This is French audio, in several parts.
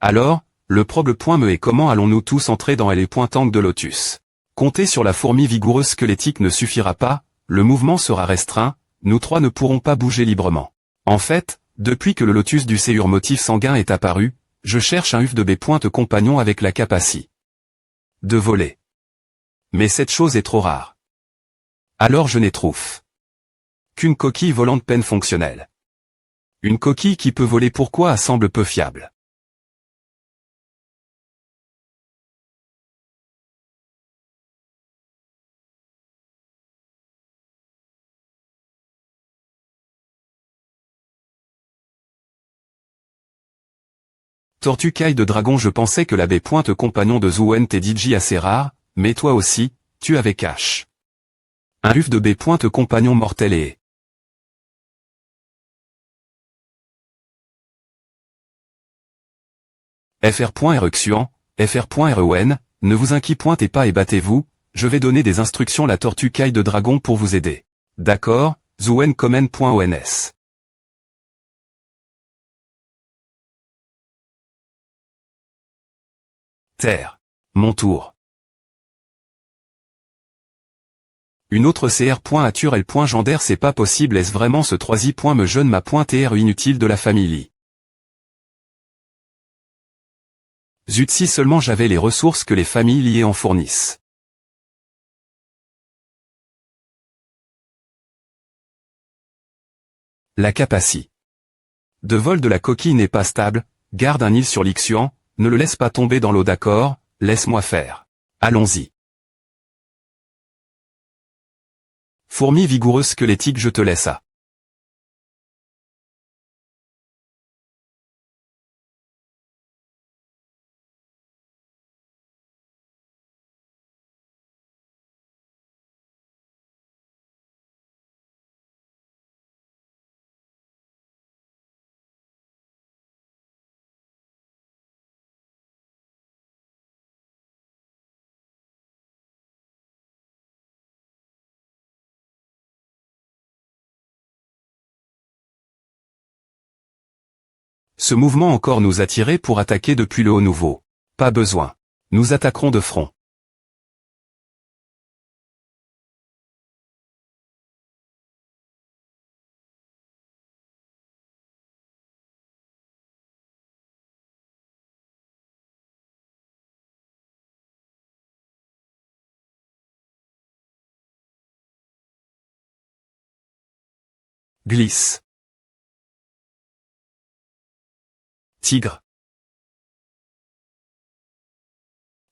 Alors, le problème est comment allons-nous tous entrer dans les pointangs de Lotus? Compter sur la fourmi vigoureuse squelettique ne suffira pas, le mouvement sera restreint, nous trois ne pourrons pas bouger librement. En fait, depuis que le Lotus du Séur motif sanguin est apparu, je cherche un uf de B. compagnon avec la capacité de voler. Mais cette chose est trop rare. Alors je n'ai trouve qu'une coquille volante peine fonctionnelle. Une coquille qui peut voler pourquoi semble peu fiable. Tortue caille de dragon. Je pensais que la B. compagnon de Zuen TDJ assez rare, mais toi aussi, tu avais cache. Un uf de B. compagnon mortel et Fr.Eruxuan, Fr.Rewen, ne vous inquiétez pas et battez-vous, je vais donner des instructions la tortue caille de dragon pour vous aider. D'accord, Zuen.Comment.ons. Terre. Mon tour. Une autre CR.Aturel.Gender. C'est pas possible. Est-ce vraiment ce 3i. Me jeune ma .tr inutile de la famille. Zut, si seulement j'avais les ressources que les familles liées en fournissent. La capacité de vol de la coquille n'est pas stable, garde un île sur l'Ixuan, ne le laisse pas tomber dans l'eau. D'accord, laisse-moi faire. Allons-y. Fourmi vigoureuse squelettique, je te laisse à. Ce mouvement encore nous attirer pour attaquer depuis le haut nouveau. Pas besoin. Nous attaquerons de front. Glisse. Tigre.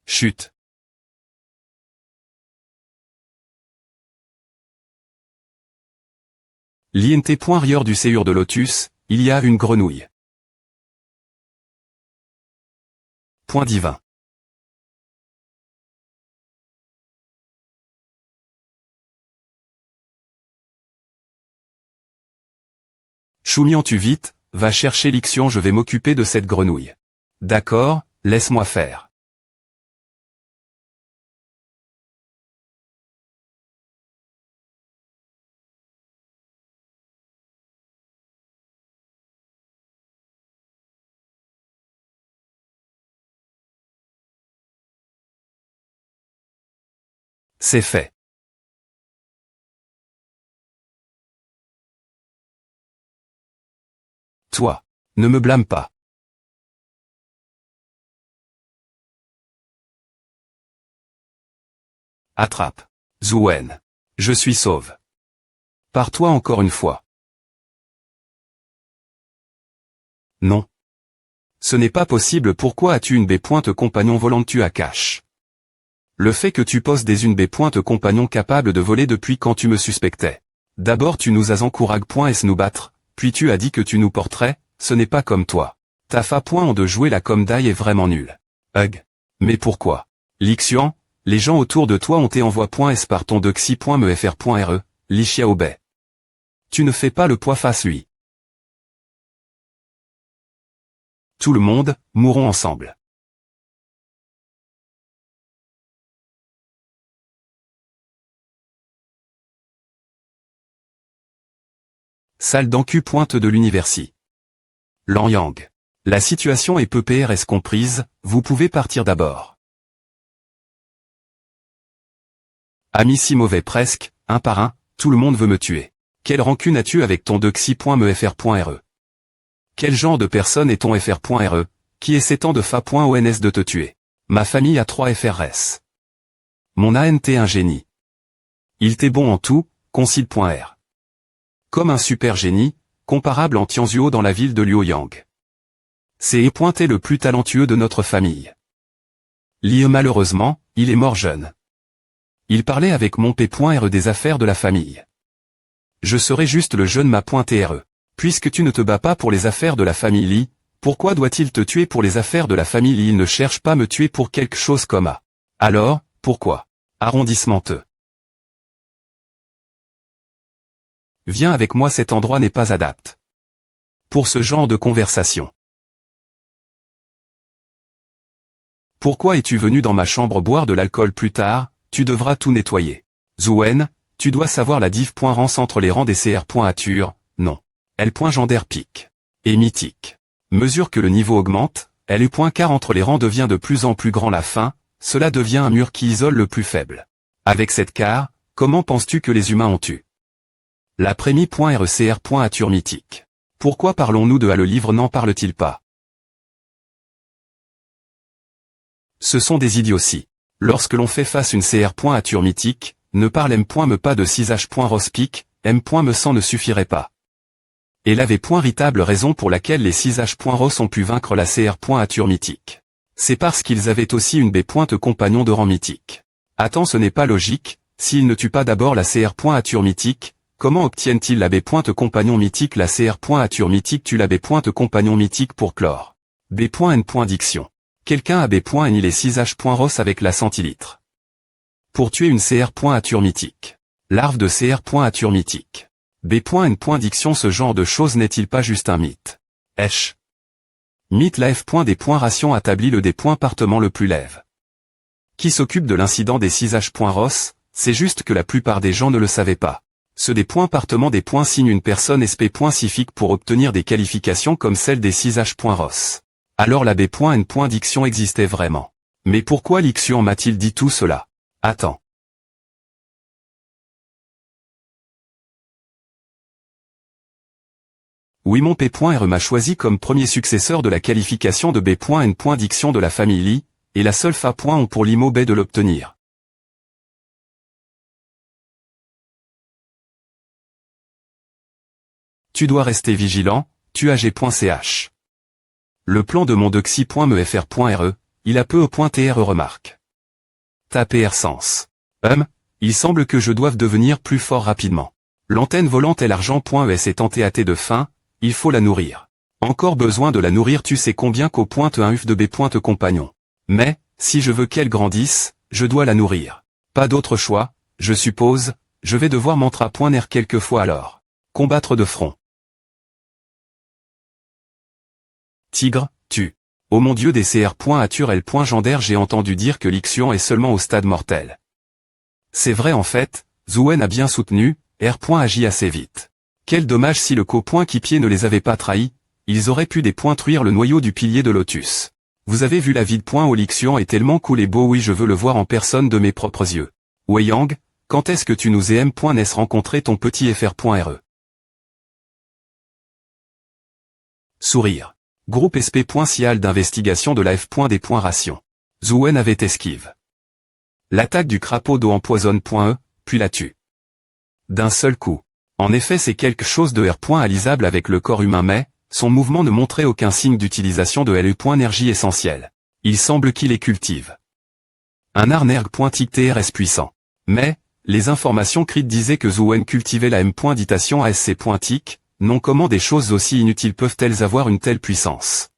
Chute. L'INT. Du Séur de Lotus, il y a une grenouille. Point divin. Choumian, tu vite, va chercher l'Ixion, je vais m'occuper de cette grenouille. D'accord, laisse-moi faire. C'est fait. Toi. Ne me blâme pas. Attrape. Zuen. Je suis sauve. Pars-toi encore une fois. Non. Ce n'est pas possible. Pourquoi as-tu une B. compagnon volante? Tu as cache. Le fait que tu poses des une B. compagnon capable de voler depuis quand tu me suspectais. D'abord tu nous as encouragé. Nous battre, puis tu as dit que tu nous porterais, ce n'est pas comme toi. Ta fa. De jouer la com d'ail est vraiment nulle. Hug. Mais pourquoi? L'Ixian, les gens autour de toi ont été envoie.s par ton de xi.me fr.re, Lichia obey. Tu ne fais pas le poids face lui. Tout le monde, mourons ensemble. Salle d'encu. De l'universi. Lan Yang. La situation est peu PRS comprise, vous pouvez partir d'abord. Ami si mauvais presque, un par un, tout le monde veut me tuer. Quelle rancune as-tu avec ton doxy.mefr.re? Quel genre de personne est ton fr.re, qui essaie tant de fa.ons de te tuer? Ma famille a 3 FRS. Mon ANT un génie. Il t'est bon en tout, concile.r. Comme un super génie, comparable en Tianzuo dans la ville de Luoyang. C'est pointé le plus talentueux de notre famille. Malheureusement, il est mort jeune. Il parlait avec mon P.re des affaires de la famille. Je serai juste le jeune ma.re. Puisque tu ne te bats pas pour les affaires de la famille Li, pourquoi doit-il te tuer pour les affaires de la famille Li? Il ne cherche pas à me tuer pour quelque chose comme A. Alors, pourquoi? Arrondissement Te. Viens avec moi, cet endroit n'est pas adapté pour ce genre de conversation. Pourquoi es-tu venu dans ma chambre boire de l'alcool plus tard? Tu devras tout nettoyer. Zouen, tu dois savoir la div.rance entre les rangs des cr.ature, non. L.gender pique. Et mythique. Mesure que le niveau augmente, L.car entre les rangs devient de plus en plus grand la fin, cela devient un mur qui isole le plus faible. Avec cette car, comment penses-tu que les humains ont eu la prémie.recr.ature mythique? Pourquoi parlons-nous de A? Le livre n'en parle-t-il pas? Ce sont des idioties. Lorsque l'on fait face une cr.ature mythique, ne parle m.me pas de 6h.rospic, m.me sans ne suffirait pas. Et l'avait ritable raison pour laquelle les 6h.ros ont pu vaincre la cr.ature mythique. C'est parce qu'ils avaient aussi une b. compagnon de rang mythique. Attends, ce n'est pas logique, s'ils ne tuent pas d'abord la cr.ature mythique, comment obtiennent-ils la b. compagnon mythique? La cr.ature mythique tue la b. compagnon mythique pour clore. B.N. Diction. Quelqu'un a B.N. les 6h.ros avec la centilitre. Pour tuer une cr.ature mythique. Larve de cr.ature mythique. B.N. Diction. Ce genre de choses n'est-il pas juste un mythe? Esh. Mythe. La F.D. Ration établit le D.partement le plus lève. Qui s'occupe de l'incident des 6h.ros? C'est juste que la plupart des gens ne le savaient pas. Ce D.partement des points signe une personne SP.cifique pour obtenir des qualifications comme celle des 6h.ros. Alors la B.N. Diction existait vraiment. Mais pourquoi Lixion m'a-t-il dit tout cela? Attends. Oui, mon P.R m'a choisi comme premier successeur de la qualification de B.N. Diction de la famille Li, et la seule fa. On pour l'IMO B de l'obtenir. Tu dois rester vigilant, tu as G.ch. Le plan de mon doxy.mefr.re, il a peu .tr remarque. Ta PR sens. Il semble que je doive devenir plus fort rapidement. L'antenne volante est l'argent.es est entéatée de faim, il faut la nourrir. Encore besoin de la nourrir, tu sais combien qu'au point un uf de B. compagnon. Mais, si je veux qu'elle grandisse, je dois la nourrir. Pas d'autre choix, je suppose, je vais devoir m'entra.ner quelquefois alors. Combattre de front. Tigre, tu. Oh mon Dieu, des cr.ature L.gender, j'ai entendu dire que Lixion est seulement au stade mortel. C'est vrai en fait, Zouen a bien soutenu, R. agit assez vite. Quel dommage si le copier ne les avait pas trahis, ils auraient pu détruire le noyau du pilier de Lotus. Vous avez vu la vie de où Lixion est tellement cool et beau, oui je veux le voir en personne de mes propres yeux. Weiyang, quand est-ce que tu nous nes rencontrer ton petit fr.re? Sourire. Groupe SP.cial d'investigation de la F.D. Ration. Zouen avait esquive. L'attaque du crapaud d'eau empoisonne.e, puis la tue. D'un seul coup. En effet, c'est quelque chose de R.alisable avec le corps humain, mais son mouvement ne montrait aucun signe d'utilisation de LU.énergie essentielle. Il semble qu'il les cultive. Un arnerg.tic.trs puissant. Mais, les informations crites disaient que Zouen cultivait la M.ditation ASC.tic, non, comment des choses aussi inutiles peuvent-elles avoir une telle puissance?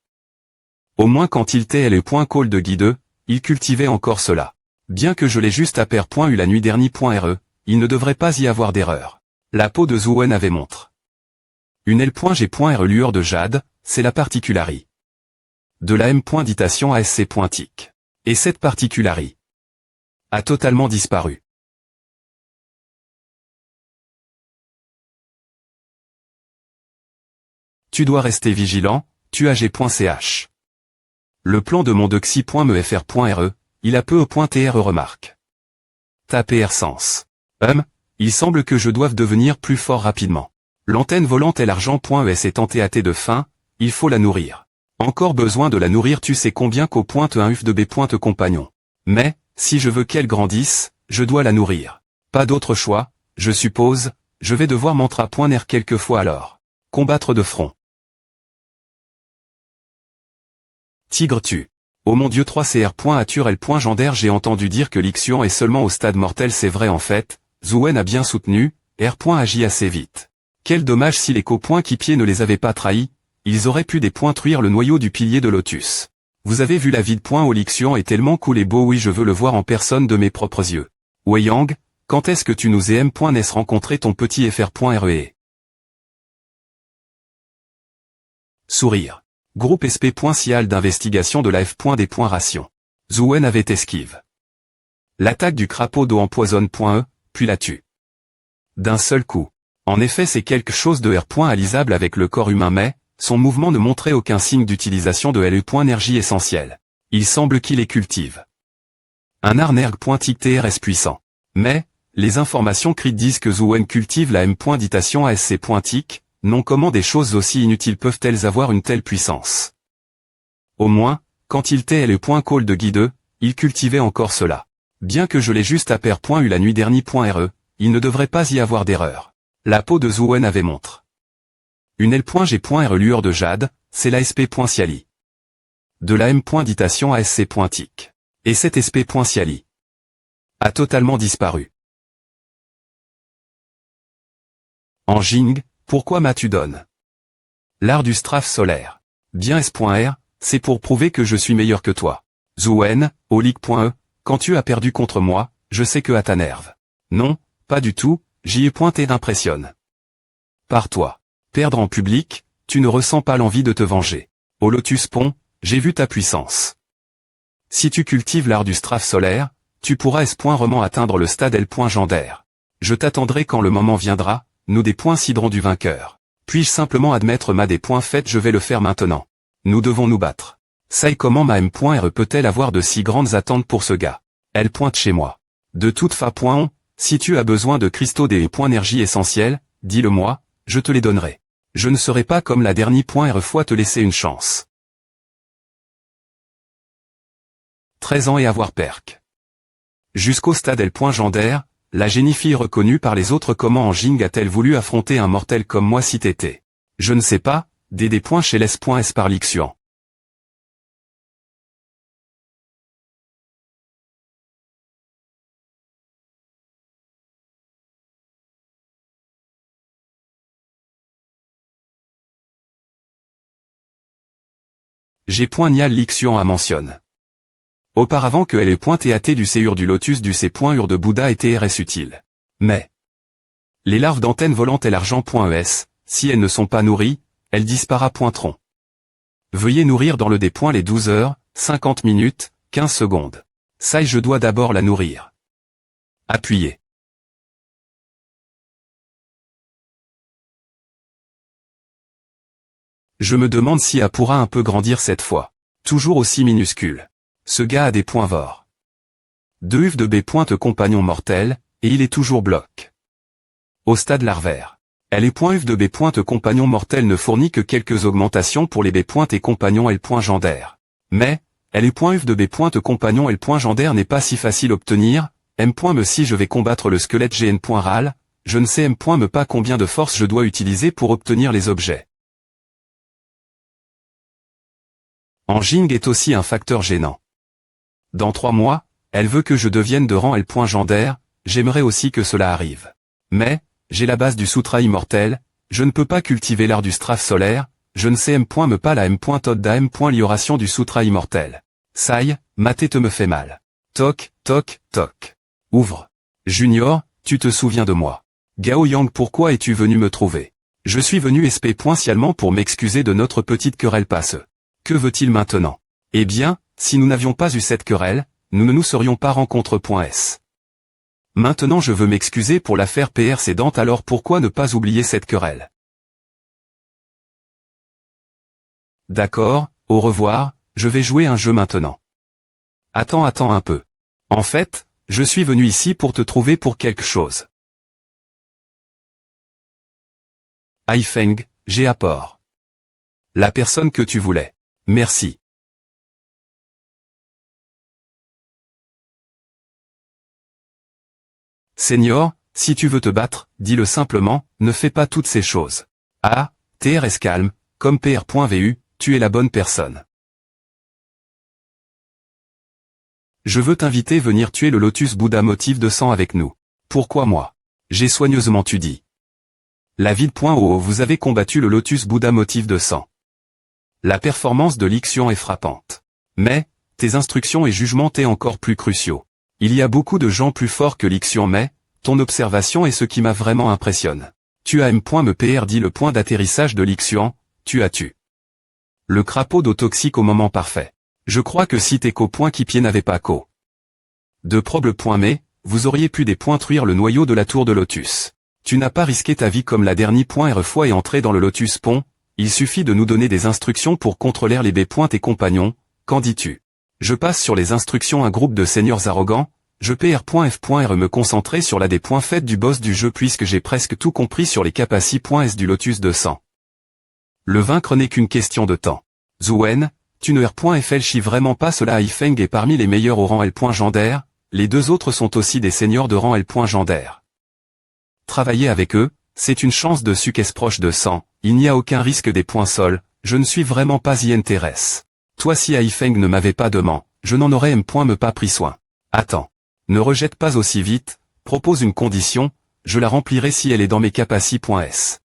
Au moins quand il était le.call de guide, il cultivait encore cela. Bien que je l'ai juste à pair.u la nuit dernière.re, il ne devrait pas y avoir d'erreur. La peau de Zouen avait montre. Une L.G.R lueur de jade, c'est la particularité de la M.ditation ASC.tic. Et cette particularité a totalement disparu. Tu dois rester vigilant, tuag.ch. Le plan de mon doxy.mefr.re, il a peu au point TR remarque. Taper sens. Il semble que je doive devenir plus fort rapidement. L'antenne volante est l'argent.es est entéatée de faim, il faut la nourrir. Encore besoin de la nourrir, tu sais combien qu'au pointe un uf de B pointe compagnon. Mais, si je veux qu'elle grandisse, je dois la nourrir. Pas d'autre choix, je suppose, je vais devoir mantra.ner quelquefois alors. Combattre de front. Tigre tue. Oh mon Dieu 3cr.aturel.gendaire. J'ai entendu dire que l'Ixion est seulement au stade mortel, c'est vrai en fait, Zouen a bien soutenu, R.agit assez vite. Quel dommage si les copoints-quipiers ne les avaient pas trahis, ils auraient pu dépointruire le noyau du pilier de Lotus. Vous avez vu la vie de point au l'Ixion est tellement cool et beau, oui je veux le voir en personne de mes propres yeux. Wei Yang, quand est-ce que tu nous es M.nes rencontrer ton petit FR.re? Sourire. Groupe SP.cial d'investigation de la F.des. Ration. Zouen avait esquive. L'attaque du crapaud d'eau empoisonne.e, puis la tue. D'un seul coup. En effet c'est quelque chose de R.alisable avec le corps humain mais, son mouvement ne montrait aucun signe d'utilisation de LE.énergie essentielle. Il semble qu'il les cultive. Un arnerg.tic.trs puissant. Mais, les informations crites disent que Zouen cultive la M.ditation ASC.tic, non comment des choses aussi inutiles peuvent-elles avoir une telle puissance? Au moins, quand il tait LE.call de guideux, il cultivait encore cela. Bien que je l'ai juste à pair.u la nuit dernière.re, il ne devrait pas y avoir d'erreur. La peau de Zouen avait montre. Une L.G.re lueur de jade, c'est la SP.ciali. De la M.ditation ASC.tic. Et cette SP.ciali a totalement disparu. En Jing, pourquoi m'as-tu donné l'art du strafe solaire? Bien S.R, c'est pour prouver que je suis meilleur que toi. Zouen, au league.e, quand tu as perdu contre moi, je sais que à ta nerve. Non, pas du tout, j'y ai pointé d'impressionne. Par toi. Perdre en public, tu ne ressens pas l'envie de te venger. Au Lotus Pont, j'ai vu ta puissance. Si tu cultives l'art du strafe solaire, tu pourras S.roman atteindre le stade L.gendaire. Je t'attendrai quand le moment viendra, nous des points cidrons du vainqueur. Puis-je simplement admettre ma des points faite, je vais le faire maintenant. Nous devons nous battre. Sai comment ma M.re peut-elle avoir de si grandes attentes pour ce gars? Elle pointe chez moi. De toute façon, si tu as besoin de cristaux des énergie essentielle, dis-le-moi, je te les donnerai. Je ne serai pas comme la dernière fois te laisser une chance. 13 ans et avoir perc. Jusqu'au stade L.gendaire, la génie fille reconnue par les autres, comment en Jing a-t-elle voulu affronter un mortel comme moi si t'étais? Je ne sais pas, des points chez les.s par l'Ixion. J'ai point nial l'Ixion à mentionne. Auparavant que elle ait pointé athée du séur du lotus du C.ur de Bouddha était RS utile. Mais les larves d'antenne volante et l'argent.es, si elles ne sont pas nourries, elles disparaîtront. Veuillez nourrir dans le des points les 12 heures, 50 minutes, 15 secondes. Ça je dois d'abord la nourrir. Appuyez. Je me demande si elle pourra un peu grandir cette fois. Toujours aussi minuscule. Ce gars a des points vorts. 2 uf de B pointe compagnon mortel, et il est toujours bloc. Au stade larvaire. Elle est point uf de B pointe compagnon mortel ne fournit que quelques augmentations pour les B pointes et compagnons L.gendaire. Mais, elle est point uf de B pointe compagnon L.gendaire n'est pas si facile à obtenir, M.me si je vais combattre le squelette GN.ral, je ne sais M.me pas combien de force je dois utiliser pour obtenir les objets. En Jing est aussi un facteur gênant. Dans 3 mois, elle veut que je devienne de rang L.gendaire, j'aimerais aussi que cela arrive. Mais, j'ai la base du sutra immortel, je ne peux pas cultiver l'art du strafe solaire, je ne sais M.me pas la M.todda M.lioration du sutra immortel. Sai, ma tête me fait mal. Toc, toc, toc. Ouvre. Junior, tu te souviens de moi. Gao Yang, pourquoi es-tu venu me trouver? Je suis venu spécialement pour m'excuser de notre petite querelle passe. Que veut-il maintenant? Eh bien, si nous n'avions pas eu cette querelle, nous ne nous serions pas rencontrés.s. Maintenant je veux m'excuser pour l'affaire précédente, alors pourquoi ne pas oublier cette querelle? D'accord, au revoir, je vais jouer un jeu maintenant. Attends un peu. En fait, je suis venu ici pour te trouver pour quelque chose. Haifeng, j'ai apport. La personne que tu voulais. Merci. Seigneur, si tu veux te battre, dis-le simplement, ne fais pas toutes ces choses. Ah, TRS calme, comme PR.vu, tu es la bonne personne. Je veux t'inviter venir tuer le Lotus Bouddha motif de sang avec nous. Pourquoi moi? J'ai soigneusement tu dit. La ville.oo vous avez combattu le Lotus Bouddha motif de sang. La performance de Lixian est frappante. Mais, tes instructions et jugements t'es encore plus cruciaux. Il y a beaucoup de gens plus forts que Lixian mais, ton observation est ce qui m'a vraiment impressionne. Tu as M.me dit le point d'atterrissage de Lixian, tu as tu. Le crapaud d'eau toxique au moment parfait. Je crois que si tes co-points qui pied n'avaient pas co. De probles points mais, vous auriez pu dépointruire le noyau de la tour de Lotus. Tu n'as pas risqué ta vie comme la dernière point R fois et entrer dans le Lotus Pont, il suffit de nous donner des instructions pour contrôler les B. Tes compagnons, qu'en dis-tu? Je passe sur les instructions un groupe de seigneurs arrogants, je PR.F.R me concentrer sur la des points faits du boss du jeu puisque j'ai presque tout compris sur les capacités.S du Lotus 200. Le vaincre n'est qu'une question de temps. Zuen, tu ne R.F.L.Chi vraiment pas cela Haifeng est parmi les meilleurs au rang L.Gendaire, les deux autres sont aussi des seigneurs de rang L.Gendaire. Travailler avec eux, c'est une chance de succès proche de 100, il n'y a aucun risque des points sols, je ne suis vraiment pas y intéresse. Toi si Haifeng ne m'avait pas demandé, je n'en aurais me pas pris soin. Attends. Ne rejette pas aussi vite, propose une condition, je la remplirai si elle est dans mes capacités.s.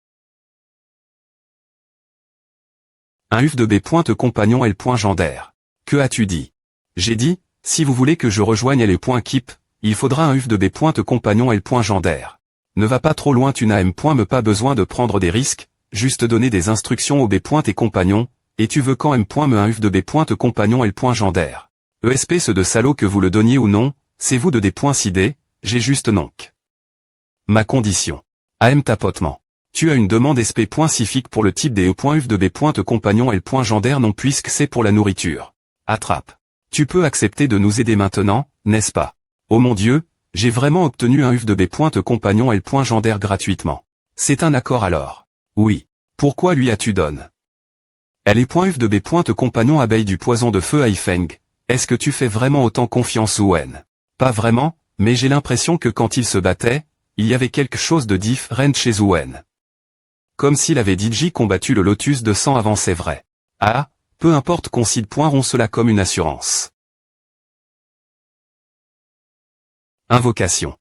Un uf de B. Compagnon L.Gendaire. Que as-tu dit? J'ai dit, si vous voulez que je rejoigne L.Keep, il faudra un uf de B. Compagnon L.Gendaire. Ne va pas trop loin tu n'as me pas besoin de prendre des risques, juste donner des instructions au B. Tes compagnons, et tu veux quand me un uf de B. Compagnon L.Gendaire. ESP ce de salaud que vous le donniez ou non, c'est vous de des points sidés, j'ai juste nonc. Ma condition. AM tapotement. Tu as une demande SP. Cifique pour le type des E.UF de B. Compagnon L.Gendaire non puisque c'est pour la nourriture. Attrape. Tu peux accepter de nous aider maintenant, n'est-ce pas? Oh mon Dieu, j'ai vraiment obtenu un UF de B. Compagnon L.Gendaire gratuitement. C'est un accord alors. Oui. Pourquoi lui as-tu donné? Elle est .UF de B. Compagnon abeille du poison de feu Haifeng. Est-ce que tu fais vraiment autant confiance Wen? Pas vraiment, mais j'ai l'impression que quand il se battait, il y avait quelque chose de différent chez Zuen. Comme s'il avait DJ combattu le Lotus de sang avant c'est vrai. Ah, peu importe considérons cela comme une assurance. Invocation.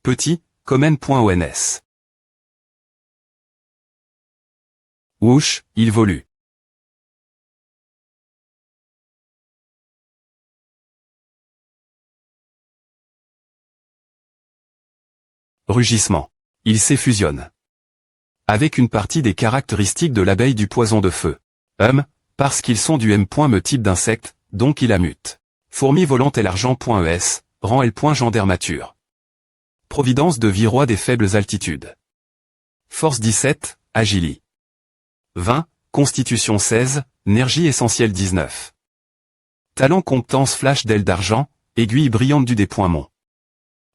Petit, comme N.ONS. Whoosh, il volue. Rugissement. Il s'effusionne. Avec une partie des caractéristiques de l'abeille du poison de feu. Parce qu'ils sont du me type d'insecte, donc il amute. Fourmi volante et l'argent.es, rang L.Gendaire mature. Providence de vie roi des faibles altitudes. Force 17, Agili. 20, Constitution 16, Énergie essentielle 19. Talent compétence flash d'aile d'argent, aiguille brillante du Mon.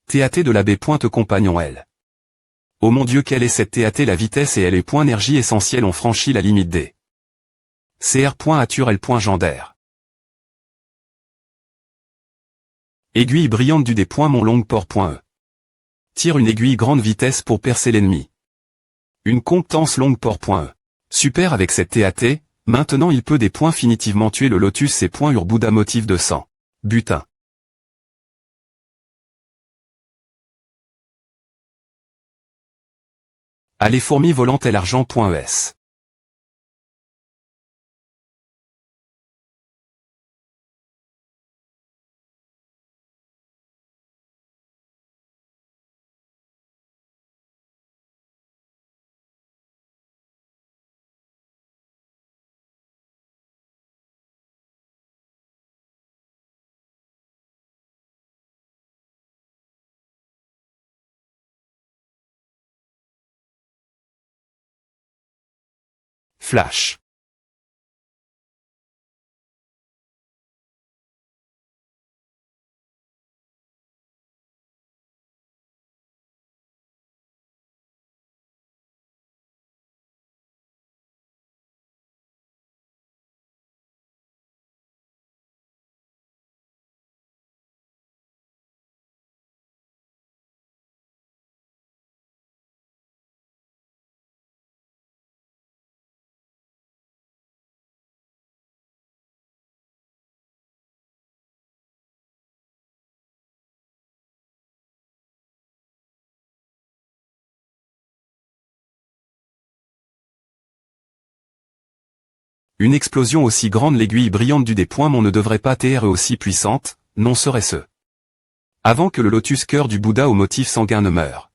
TAT de la B. Compagnon L. Oh mon Dieu quelle est cette TAT la vitesse et elle est énergie essentielle ont franchi la limite des. CR. L.Gendaire. Aiguille brillante du Mon longue port.e. Tire une aiguille grande vitesse pour percer l'ennemi. Une compétence longue port.e. Super avec cette TAT, maintenant il peut finitivement tuer le Lotus et Bouddha motif de sang. Butin. Allez fourmis volantes et l'argent.es. Flash. Une explosion aussi grande, l'aiguille brillante du dépointement ne devrait pas être aussi puissante, non serait-ce. Avant que le lotus cœur du Bouddha au motif sanguin ne meure.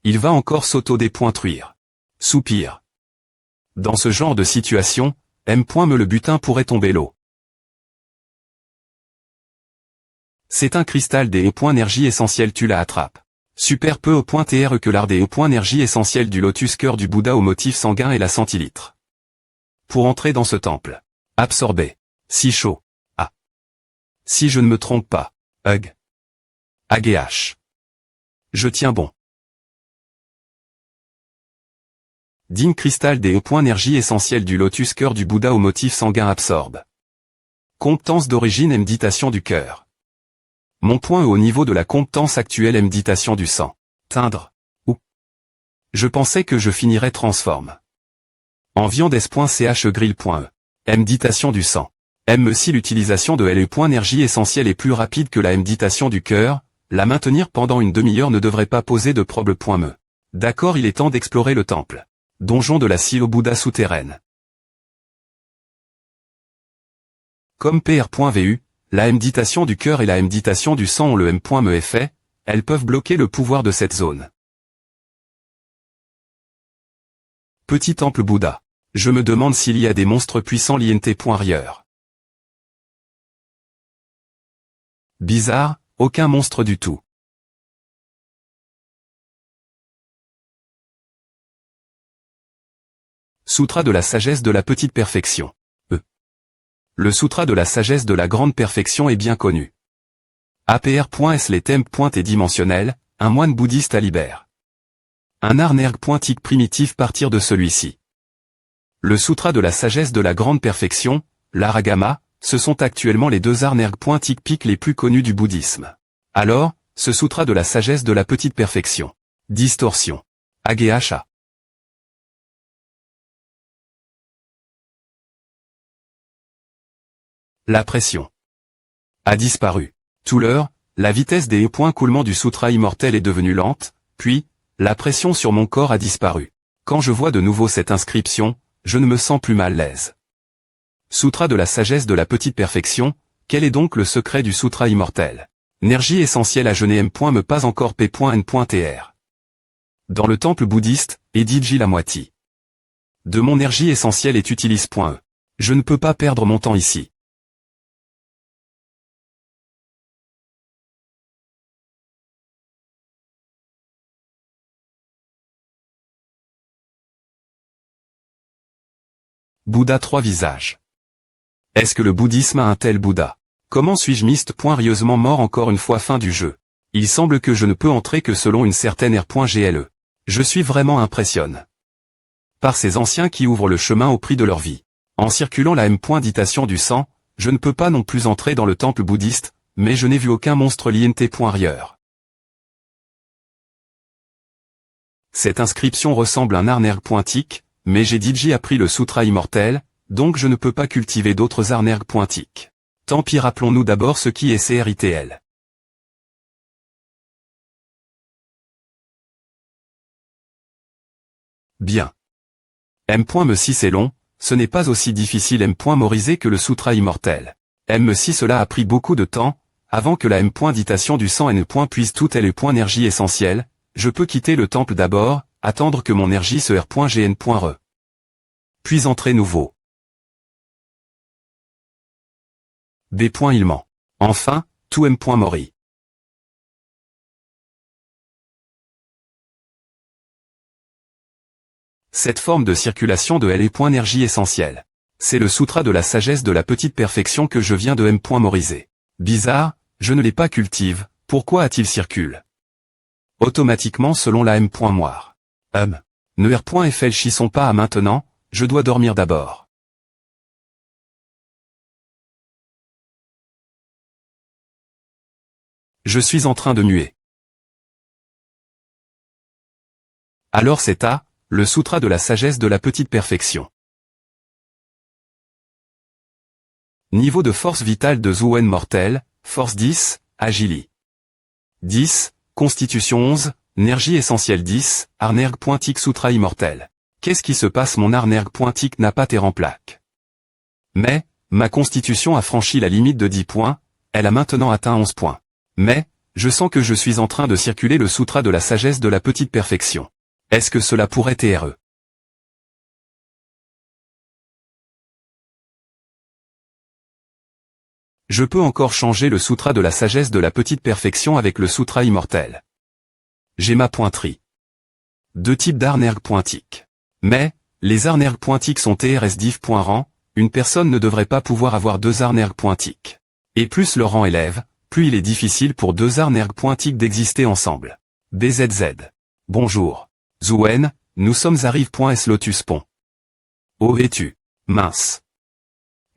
Il va encore s'auto-dépointruire. Soupir. Dans ce genre de situation, me le butin pourrait tomber l'eau. C'est un cristal des énergie essentielle, tu la attrapes. Super peu .tr que l'art des énergie essentielle du lotus cœur du Bouddha au motif sanguin et la centilitre. Pour entrer dans ce temple. Absorbé. Si chaud. Ah. Si je ne me trompe pas. Hug. AGH. Je tiens bon. Digne cristal des énergie essentielle du lotus cœur du Bouddha au motif sanguin absorbe. Compétence d'origine méditation du cœur. Mon point au niveau de la compétence actuelle méditation du sang. Teindre. Ou. Je pensais que je finirais transforme. En viandes.ch grill.e. Méditation du sang. Si l'utilisation de l'énergie essentielle est plus rapide que la méditation du cœur, la maintenir pendant une demi-heure ne devrait pas poser de problème. D'accord, il est temps d'explorer le temple. Donjon de la Silo Bouddha souterraine. Comme pr.vu, la méditation du cœur et la méditation du sang ont le me effet, elles peuvent bloquer le pouvoir de cette zone. Petit temple Bouddha. Je me demande s'il y a des monstres puissants l'INT.rieur. Bizarre, aucun monstre du tout. Sutra de la sagesse de la petite perfection. Le sutra de la sagesse de la grande perfection est bien connu. APR.S les thèmes et dimensionnels, un moine bouddhiste à libère. Un art nerg.tic primitif partir de celui-ci. Le sutra de la sagesse de la grande perfection, l'Aragama, ce sont actuellement les deux arts nerg.tic les plus connus du bouddhisme. Alors, ce sutra de la sagesse de la petite perfection. Distorsion. AGHA. La pression a disparu. Tout l'heure, la vitesse des coulements du sutra immortel est devenue lente, puis, la pression sur mon corps a disparu. Quand je vois de nouveau cette inscription, je ne me sens plus mal à l'aise. Sutra de la sagesse de la petite perfection, quel est donc le secret du sutra immortel? Énergie essentielle à jeûner me pas encore p.n.tr. Dans le temple bouddhiste, Ediji la moitié de mon énergie essentielle est utilise.e. Je ne peux pas perdre mon temps ici. Bouddha 3 visages. Est-ce que le bouddhisme a un tel Bouddha? Comment suis-je rieusement mort encore une fois fin du jeu? Il semble que je ne peux entrer que selon une certaine R.GLE. Je suis vraiment impressionné par ces anciens qui ouvrent le chemin au prix de leur vie. En circulant la ditation du sang, je ne peux pas non plus entrer dans le temple bouddhiste, mais je n'ai vu aucun monstre l'INT.rieur. Cette inscription ressemble à un arnerg.tic, mais j'ai DJ appris le sutra immortel, donc je ne peux pas cultiver d'autres arnerg.tic. Tant pis, rappelons-nous d'abord ce qui est CRITL. Bien. M.6 est long, ce n'est pas aussi difficile M.morisé que le sutra immortel. M6 cela a pris beaucoup de temps, avant que la ditation du sang N. puisse toute énergie essentielle, je peux quitter le temple d'abord, attendre que mon énergie se R.GN.re. Puis entrer nouveau. B. Il ment. Enfin, tout M.mori. Cette forme de circulation de L est point énergie essentielle. C'est le sutra de la sagesse de la petite perfection que je viens de mémoriser. Bizarre, je ne l'ai pas cultive, pourquoi a-t-il circule automatiquement selon la moire. Ne réfléchissons pas à maintenant, je dois dormir d'abord. Je suis en train de muer. Alors c'est le sutra de la sagesse de la petite perfection. Niveau de force vitale de Zhuen mortel, force 10, agili. 10, constitution 11, énergie essentielle 10, arnerg pointique sutra immortel. Qu'est-ce qui se passe? Mon arnerg pointique n'a pas terre en plaque. Mais, ma constitution a franchi la limite de 10 points, elle a maintenant atteint 11 points. Mais, je sens que je suis en train de circuler le sutra de la sagesse de la petite perfection. Est-ce que cela pourrait être? Je peux encore changer le sutra de la sagesse de la petite perfection avec le sutra immortel. J'ai ma pointerie. Deux types d'arnerg pointiques. Mais, les arnerg pointiques sont TRS div.rang, une personne ne devrait pas pouvoir avoir deux arnerg pointiques. Et plus le rang élève, plus il est difficile pour deux arnerg pointiques d'exister ensemble. BZZ. Bonjour. Zhuen, nous sommes à Rive.S Lotus Pont. Où es-tu? Mince.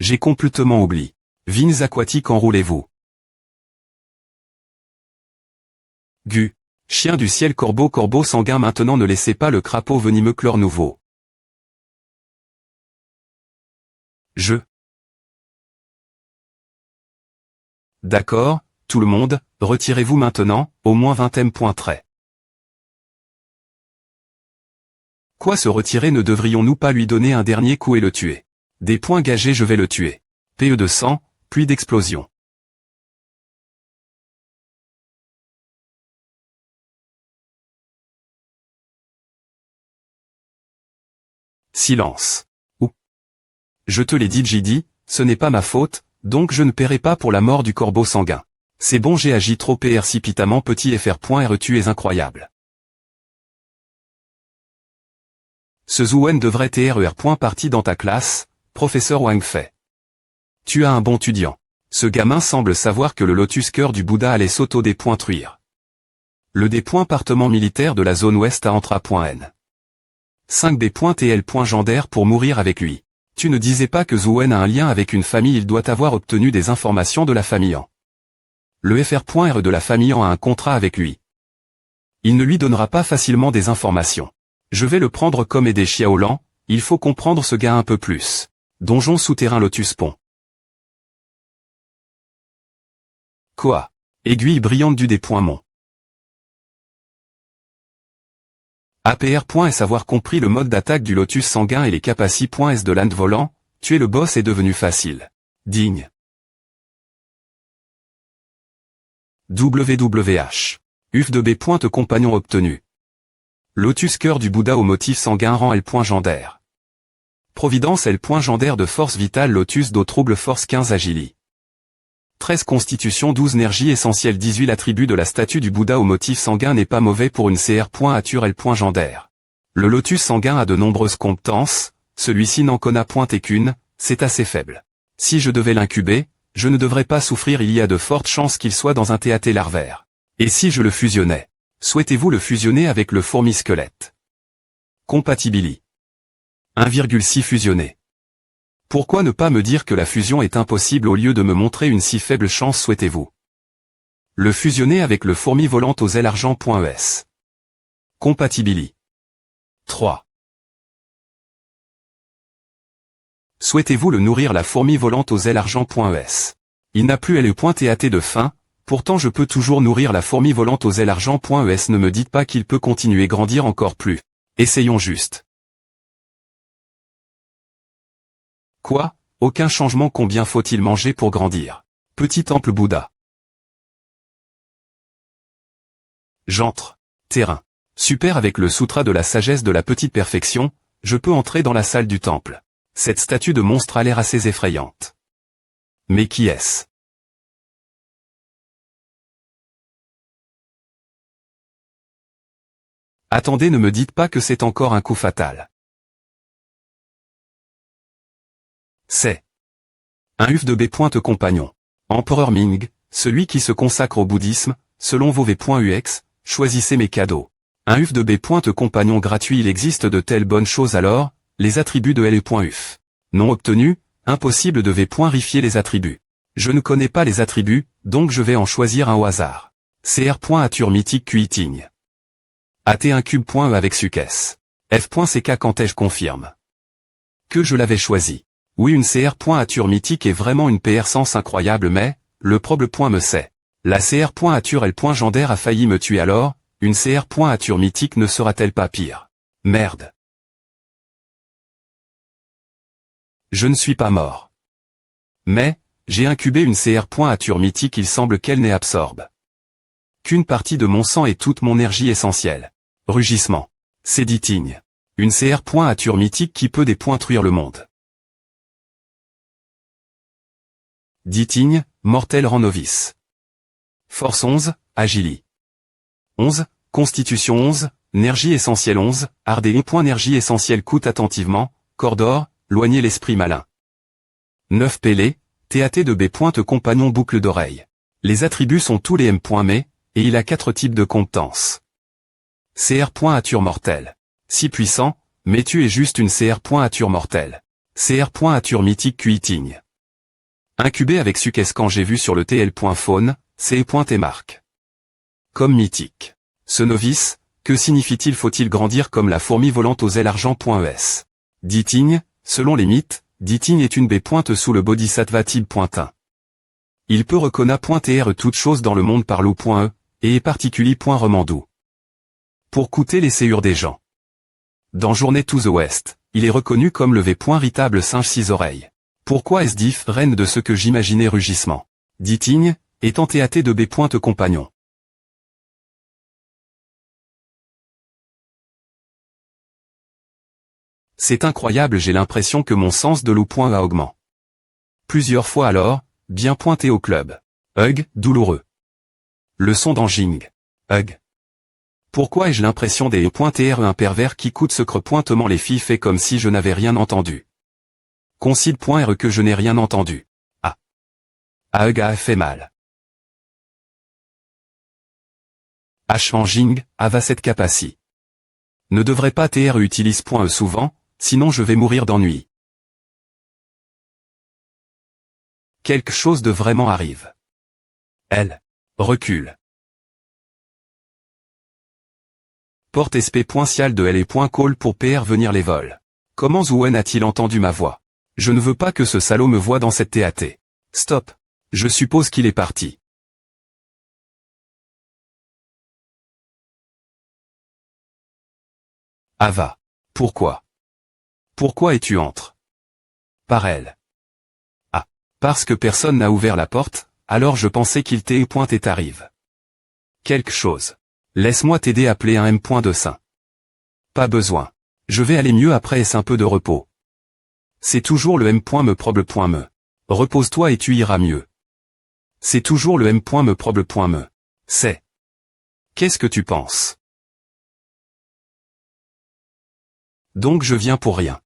J'ai complètement oublié. Vignes aquatiques enroulez-vous. Gu. Chien du ciel corbeau sanguin maintenant ne laissez pas le crapaud venimeux chlore nouveau. Je. D'accord, tout le monde, retirez-vous maintenant, au moins 20e point trait. Quoi se retirer? Ne devrions-nous pas lui donner un dernier coup et le tuer? Des points gagés, je vais le tuer. PE de sang, puis d'explosion. Silence. Ou. Je te l'ai dit, Jidi, ce n'est pas ma faute, donc je ne paierai pas pour la mort du corbeau sanguin. C'est bon, j'ai agi trop précipitamment, petit FR.R tu es incroyable. Ce Zhuen devrait être parti dans ta classe, professeur Wang Fei. Tu as un bon étudiant. Ce gamin semble savoir que le lotus cœur du Bouddha allait s'auto-dépointruire. Le dépointement militaire de la zone ouest à Entra.N. 5 TL Gendaire pour mourir avec lui. Tu ne disais pas que Zhuen a un lien avec une famille, il doit avoir obtenu des informations de la famille En. Le FR.R de la famille En a un contrat avec lui. Il ne lui donnera pas facilement des informations. Je vais le prendre comme aidé Xiaolan, il faut comprendre ce gars un peu plus. Donjon souterrain Lotus Pont. Quoi? Aiguille brillante du déploiement. APR.S avoir compris le mode d'attaque du lotus sanguin et les capacités.S de l'Inde volant, tuer le boss est devenu facile. Digne. WWH. UF de B. Compagnon obtenu. Lotus cœur du Bouddha au motif sanguin rang L. Gendaire. Providence L. Gendaire de force vitale lotus d'eau trouble force 15 agili. 13 constitution 12 énergie essentielle 18 l'attribut de la statue du Bouddha au motif sanguin n'est pas mauvais pour une CR. L. Gendaire. Le lotus sanguin a de nombreuses compétences, celui-ci n'en connaît point qu'une, c'est assez faible. Si je devais l'incuber, je ne devrais pas souffrir, il y a de fortes chances qu'il soit dans un TAT larvaire. Et si je le fusionnais? Souhaitez-vous le fusionner avec le fourmi squelette? Compatibili. 1,6 fusionné. Pourquoi ne pas me dire que la fusion est impossible au lieu de me montrer une si faible chance? Souhaitez-vous le fusionner avec le fourmi volante aux ailes argent.es? Compatibili. 3. Souhaitez-vous le nourrir la fourmi volante aux ailes argent.es? Il n'a plus le.TAT de faim, pourtant je peux toujours nourrir la fourmi volante aux ailes argent.es. Ne me dites pas qu'il peut continuer grandir encore plus. Essayons juste. Quoi? Aucun changement. Combien faut-il manger pour grandir? Petit temple Bouddha. J'entre. Terrain. Super, avec le sutra de la sagesse de la petite perfection, je peux entrer dans la salle du temple. Cette statue de monstre a l'air assez effrayante. Mais qui est-ce? Attendez, ne me dites pas que c'est encore un coup fatal. C'est un UF de B. Compagnon. Empereur Ming, celui qui se consacre au bouddhisme, selon vos V.UX, choisissez mes cadeaux. Un UF de B. Compagnon gratuit. Il existe de telles bonnes choses alors, les attributs de L.UF. Non obtenus, impossible de vérifier les attributs. Je ne connais pas les attributs, donc je vais en choisir un au hasard. CR.Ature mythique Quiting. AT1 cube.E avec Success. F.CK quand ai-je confirme que je l'avais choisi. Oui, une CR.Ature mythique est vraiment une PR sens incroyable, mais le problème me sait. La CR.Ature L.Gender a failli me tuer alors, une CR.Ature mythique ne sera-t-elle pas pire? Merde. Je ne suis pas mort. Mais, j'ai incubé une CR.Ature mythique, il semble qu'elle n'absorbe qu'une partie de mon sang et toute mon énergie essentielle. Rugissement. C'est Diting. Une CR.Ature mythique qui peut détruire le monde. Diting, mortel rang novice. Force 11, Agili. 11, Constitution 11, énergie essentielle 11, Ardé. Énergie essentielle coûte attentivement, Cordor, loignez l'esprit malin. 9 Pélé, TAT de B. Compagnon boucle d'oreille. Les attributs sont tous les M. Mais, et il a 4 types de compétences. CR.Ature mortel. Si puissant, mais tu es juste une CR.Ature mortelle. CR.Ature mythique Quiting. Incubé avec Success quand j'ai vu sur le TL.Faune, C.Marque. Comme mythique. Ce novice, que signifie-t-il? Faut-il grandir comme la fourmi volante aux ailes argent.es? Diting, selon les mythes, Diting est une B. Sous le Bodhisattva type.1. Il peut reconnaître toute chose dans le monde par l'eau.e, et est particulier. Remandou. Pour coûter les séures des gens. Dans Journée to the West, il est reconnu comme le véritable singe 6 oreilles. Pourquoi est-ce différent de ce que j'imaginais? Rugissement. Diting, étant TAT de B. Compagnon. C'est incroyable, j'ai l'impression que mon sens de l'eau.e augmente. Plusieurs fois alors, bien pointé au club. Hug, douloureux. Leçon d'Anjing. Hug. Pourquoi ai-je l'impression des E.R un pervers qui coûte secrètement les filles fait comme si je n'avais rien entendu. Concile.R que je n'ai rien entendu. Ah. Hug a fait mal. H. Anjing, ava cette capacité. Ne devrait pas TR utilise.e souvent, sinon je vais mourir d'ennui. Quelque chose de vraiment arrive. Elle. Recule. Porte SP.Cial de L.Call pour PR venir les vols. Comment Zouen a-t-il entendu ma voix? Je ne veux pas que ce salaud me voie dans cette TAT. Stop. Je suppose qu'il est parti. Ava. Pourquoi? Pourquoi es-tu entre? Par elle. Ah. Parce que personne n'a ouvert la porte, alors je pensais qu'il et arrive. Quelque chose. Laisse-moi t'aider à appeler un M. de Saint. Pas besoin. Je vais aller mieux après est-ce un peu de repos. C'est toujours le M. me. Repose-toi et tu iras mieux. C'est toujours le M. me. C'est. Qu'est-ce que tu penses? Donc je viens pour rien.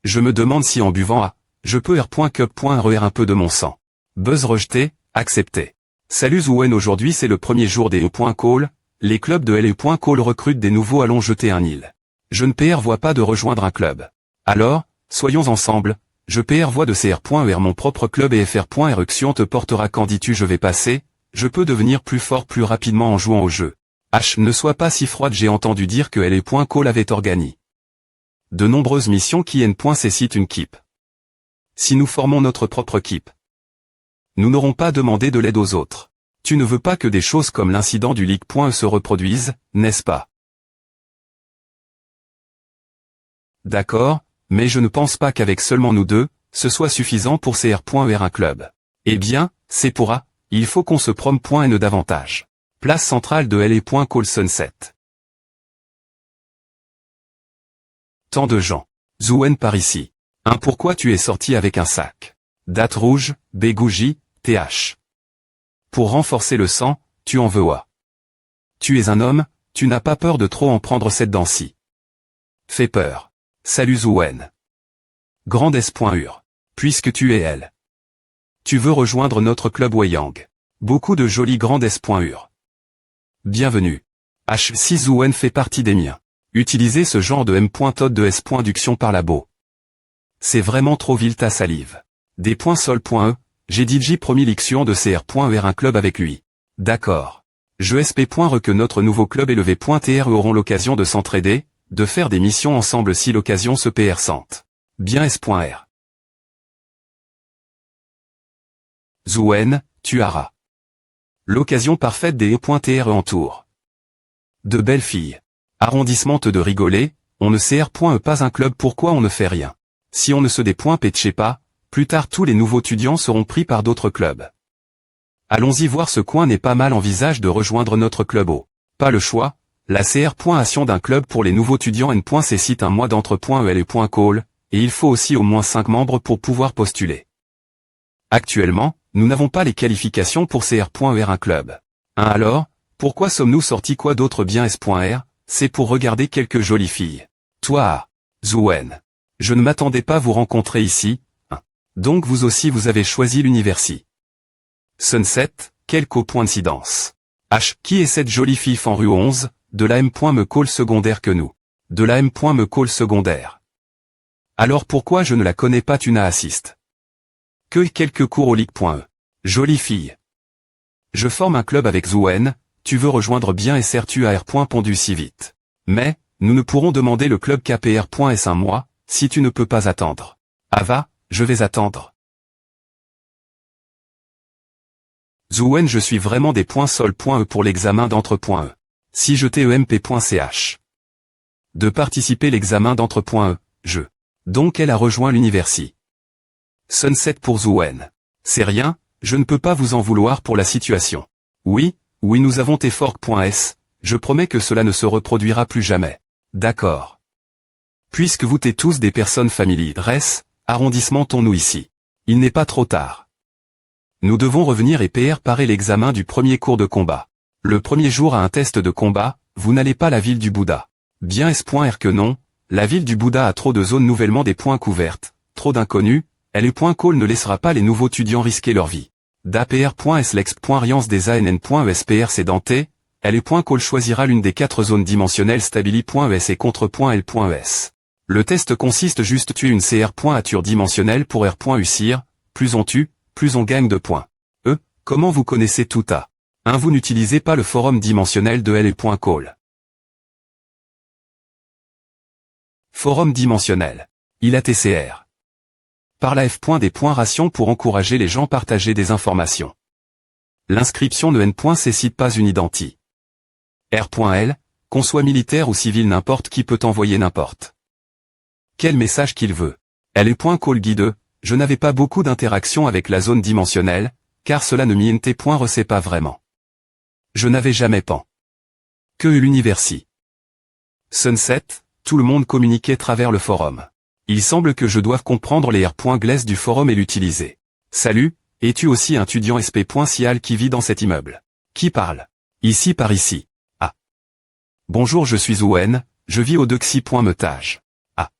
Je me demande si en buvant je peux R.Cup.RER un peu de mon sang. Buzz rejeté, accepté. Salut Zouen, aujourd'hui c'est le premier jour des E.Call, les clubs de L.Call recrutent des nouveaux, allons jeter un île. Je ne vois pas de rejoindre un club. Alors, soyons ensemble, je voix de CR.ER mon propre club et FR.Erection te portera quand dis-tu je vais passer, je peux devenir plus fort plus rapidement en jouant au jeu. H. Ne sois pas si froide, j'ai entendu dire que L.Call avait organisé de nombreuses missions qui N.cite une keep. Si nous formons notre propre keep, nous n'aurons pas demandé de l'aide aux autres. Tu ne veux pas que des choses comme l'incident du leak.e se reproduisent, n'est-ce pas? D'accord, mais je ne pense pas qu'avec seulement nous deux, ce soit suffisant pour CR.ER un club. Eh bien, c'est pour A, il faut qu'on se prom.N davantage. Place centrale de L.Call Sunset. Tant de gens. Zouen par ici. Pourquoi tu es sorti avec un sac? Date rouge, Bégouji, TH. Pour renforcer le sang, tu en veux à. Tu es un homme, tu n'as pas peur de trop en prendre cette dent-ci. Fais peur. Salut Zouen. Grande S.Ur. Puisque tu es elle. Tu veux rejoindre notre club Weyang. Beaucoup de jolis grandes S.Ur. Bienvenue. H6 Zouen fait partie des miens. Utilisez ce genre de M.Tod de S.Duction par la beau. C'est vraiment trop vil ta salive. Des points sol.e, j'ai DJ promis l'ixion de CR.er un club avec lui. D'accord. Je SP.re que notre nouveau club élevé.tr auront l'occasion de s'entraider, de faire des missions ensemble si l'occasion se PR sente. Bien S.R. Zouen, tu auras l'occasion parfaite des E.TR entour. De belles filles. Arrondissement de rigoler, on ne CR.E pas un club, pourquoi on ne fait rien? Si on ne se dé.Petché pas, plus tard tous les nouveaux étudiants seront pris par d'autres clubs. Allons-y voir ce coin n'est pas mal, envisage de rejoindre notre club au. Pas le choix, la CR.ation d'un club pour les nouveaux étudiants N.C cite un mois d'entre.EL et .call, et il faut aussi au moins 5 membres pour pouvoir postuler. Actuellement, nous n'avons pas les qualifications pour CR.ER un club. Alors, pourquoi sommes-nous sortis quoi d'autre bien S.R, c'est pour regarder quelques jolies filles. Toi, Zouen. Je ne m'attendais pas à vous rencontrer ici, hein. Donc vous aussi vous avez choisi l'université. Sunset, quelle coïncidence. H, qui est cette jolie fille en rue 11, de la M.Me call secondaire que nous. De la M.Me call secondaire. Alors pourquoi je ne la connais pas, tu n'as assiste. Que quelques cours au ligue.e. Jolie fille. Je forme un club avec Zouen, tu veux rejoindre bien SR tu AR. Pondu si vite. Mais, nous ne pourrons demander le club KPR.S un mois, si tu ne peux pas attendre. Ah va, je vais attendre. Zouen, je suis vraiment des points sol.e pour l'examen d'entre.e. Si je TEMP.ch. De participer l'examen d'entre.e, je. Donc elle a rejoint l'université. Sunset pour Zouen. C'est rien, je ne peux pas vous en vouloir pour la situation. Oui, nous avons T-Fork.s, je promets que cela ne se reproduira plus jamais. D'accord. Puisque vous êtes tous des personnes familières, arrondissement-nous ici. Il n'est pas trop tard. Nous devons revenir et parer l'examen du premier cours de combat. Le premier jour à un test de combat, vous n'allez pas la ville du Bouddha. Bien S.R que non, la ville du Bouddha a trop de zones nouvellement des points couvertes, trop d'inconnus, L.Call ne laissera pas les nouveaux étudiants risquer leur vie. d'APR.S l'ex.riance des ANN.ESPR sédenté, L.Call choisira l'une des 4 zones dimensionnelles stabili.ES et contre.L.ES. Le test consiste juste tuer une CR.ature dimensionnelle pour R.UCIR, plus on tue, plus on gagne de points. Comment vous connaissez tout à? Vous n'utilisez pas le forum dimensionnel de L.Call. Forum dimensionnel. Il a TCR. Par la F. Des points ration pour encourager les gens à partager des informations. L'inscription ne N.C cite pas une identité. R.L, qu'on soit militaire ou civil, n'importe qui peut envoyer n'importe quel message qu'il veut. L.Call guide, je n'avais pas beaucoup d'interaction avec la zone dimensionnelle, car cela ne m'y pas vraiment. Je n'avais jamais pan. Que l'université. Sunset, tout le monde communiquait travers le forum. Il semble que je doive comprendre les R.Glace du forum et l'utiliser. Salut, es-tu aussi un étudiant SP.Cial qui vit dans cet immeuble? Qui parle? Ici par ici. Ah. Bonjour, je suis Zouen, je vis au Dexy.Metage. Ah.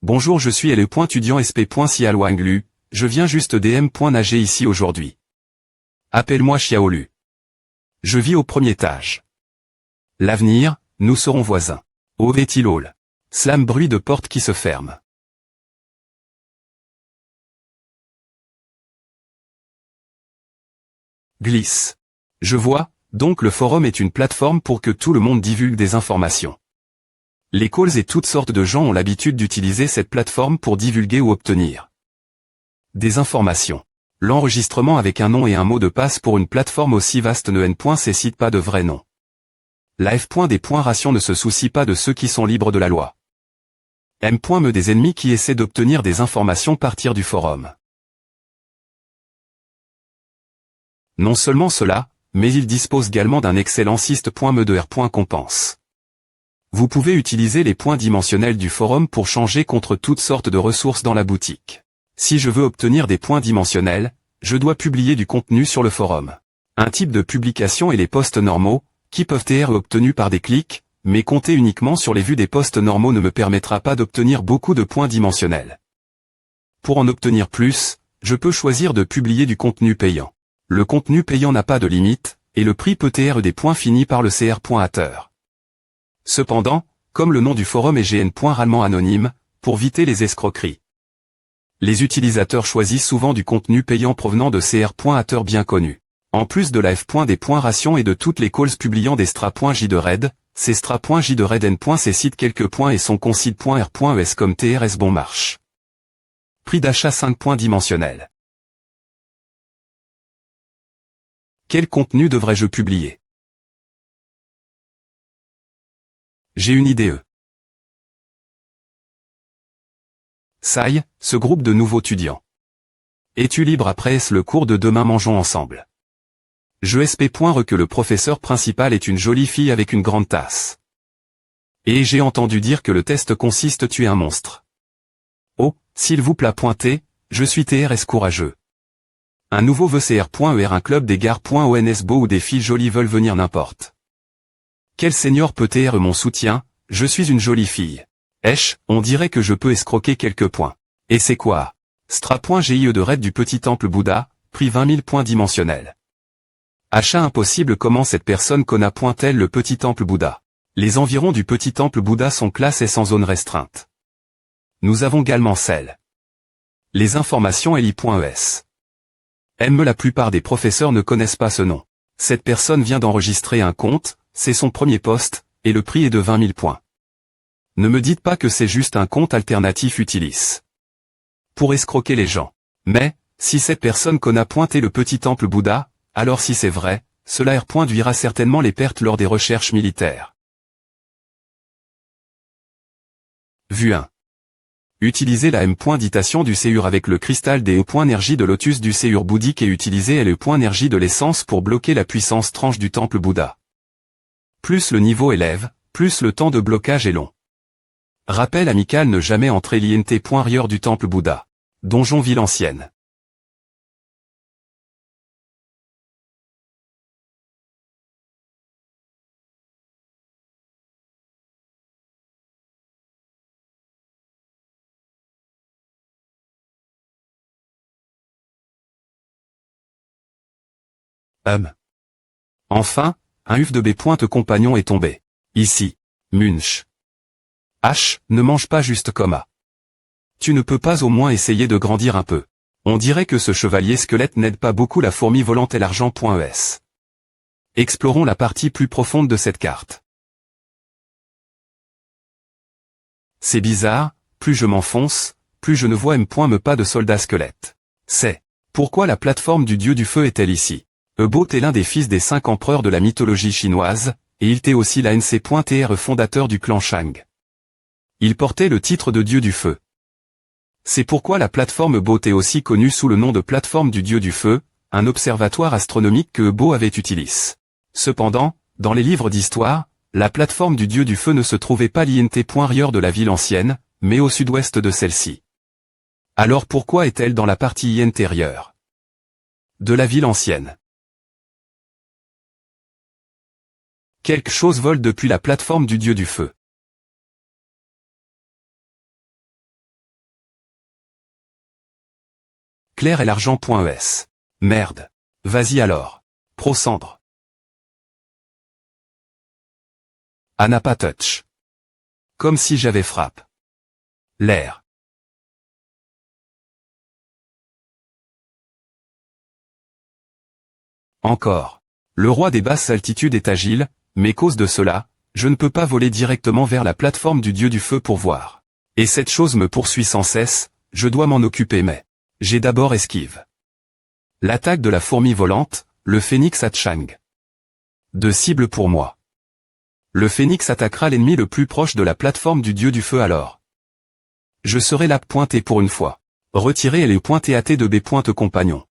Bonjour, je suis L.Étudiant SP.Cial Wanglu, je viens juste DM.nager ici aujourd'hui. Appelle-moi Xiaolu. Je vis au premier étage. L'avenir, nous serons voisins. Ovetilol. Slam, bruit de porte qui se ferme. Glisse. Je vois, donc le forum est une plateforme pour que tout le monde divulgue des informations. Les calls et toutes sortes de gens ont l'habitude d'utiliser cette plateforme pour divulguer ou obtenir des informations. L'enregistrement avec un nom et un mot de passe pour une plateforme aussi vaste ne N.C cite pas de vrai nom. La F. Des points ration ne se soucie pas de ceux qui sont libres de la loi. M.Me des ennemis qui essaient d'obtenir des informations à partir du forum. Non seulement cela, mais il dispose également d'un excellent siste.me de R.Compense. Vous pouvez utiliser les points dimensionnels du forum pour changer contre toutes sortes de ressources dans la boutique. Si je veux obtenir des points dimensionnels, je dois publier du contenu sur le forum. Un type de publication et les posts normaux, qui peuvent être obtenus par des clics, mais compter uniquement sur les vues des posts normaux ne me permettra pas d'obtenir beaucoup de points dimensionnels. Pour en obtenir plus, je peux choisir de publier du contenu payant. Le contenu payant n'a pas de limite, et le prix peut être des points finis par le CR.Author. Cependant, comme le nom du forum est gn.rallemand anonyme, pour éviter les escroqueries. Les utilisateurs choisissent souvent du contenu payant provenant de CR.Author bien connu. En plus de la f.des.ration et de toutes les calls publiant des stra.j2red, c'est stra.j2redn.c cite quelques points et son concide.r.es comme trs bon marche. Prix d'achat 5 points dimensionnels. Quel contenu devrais-je publier? J'ai une idée. SAI, ce groupe de nouveaux étudiants. Es-tu libre après le cours de demain mangeons ensemble. Je sp.re que le professeur principal est une jolie fille avec une grande tasse. Et j'ai entendu dire que le test consiste tuer un monstre. Oh, s'il vous plaît pointer, je suis TRS courageux. Un nouveau VCR.er un club des gares.ons beau où des filles jolies veulent venir n'importe. Quel seigneur peut être mon soutien, je suis une jolie fille. On dirait que je peux escroquer quelques points. Et c'est quoi? Stra.GIE de raid du petit temple Bouddha, prix 20 000 points dimensionnels. Achat impossible. Comment cette personne connaît-elle le petit temple Bouddha? Les environs du petit temple Bouddha sont classe S en zone restreinte. Nous avons également celle. Les informations li.es. La plupart des professeurs ne connaissent pas ce nom. Cette personne vient d'enregistrer un compte, c'est son premier post, et le prix est de 20 000 points. Ne me dites pas que c'est juste un compte alternatif Utilis. Pour escroquer les gens. Mais, si cette personne connaît le petit temple Bouddha, alors si c'est vrai, cela réduira certainement les pertes lors des recherches militaires. Vue 1. Utiliser la M.ditation du séur avec le cristal des E.énergie de lotus du séur bouddhique et utiliser l'E.énergie de l'essence pour bloquer la puissance tranche du temple Bouddha. Plus le niveau élève, plus le temps de blocage est long. Rappel amical ne jamais entrer l'INT.rieur du temple Bouddha. Donjon ville ancienne. Enfin, un uf de B. Compagnon est tombé. Ici. Munch. Ne mange pas juste comme A. Tu ne peux pas au moins essayer de grandir un peu. On dirait que ce chevalier squelette n'aide pas beaucoup la fourmi volante et l'argent.es. Explorons la partie plus profonde de cette carte. C'est bizarre, plus je m'enfonce, plus je ne vois me pas de soldats squelettes. C'est. Pourquoi la plateforme du dieu du feu est-elle ici? Ebo est l'un des fils des 5 empereurs de la mythologie chinoise, et il était aussi la NC.tr fondateur du clan Shang. Il portait le titre de dieu du feu. C'est pourquoi la plateforme Ebo est aussi connue sous le nom de plateforme du dieu du feu, un observatoire astronomique que Ebo avait utilisé. Cependant, dans les livres d'histoire, la plateforme du dieu du feu ne se trouvait pas l'INT.rieur de la ville ancienne, mais au sud-ouest de celle-ci. Alors pourquoi est-elle dans la partie intérieure de la ville ancienne? Quelque chose vole depuis la plateforme du dieu du feu. Claire et l'argent.es. Merde. Vas-y alors. Procendre. Anna pas touch. Comme si j'avais frappe. L'air. Encore. Le roi des basses altitudes est agile, mais cause de cela, je ne peux pas voler directement vers la plateforme du dieu du feu pour voir. Et cette chose me poursuit sans cesse, je dois m'en occuper mais... J'ai d'abord esquive. L'attaque de la fourmi volante, le phénix à Chang. De cible pour moi. Le phénix attaquera l'ennemi le plus proche de la plateforme du dieu du feu alors. Je serai là pointé pour une fois. Retirer les pointés AT de B. Compagnon.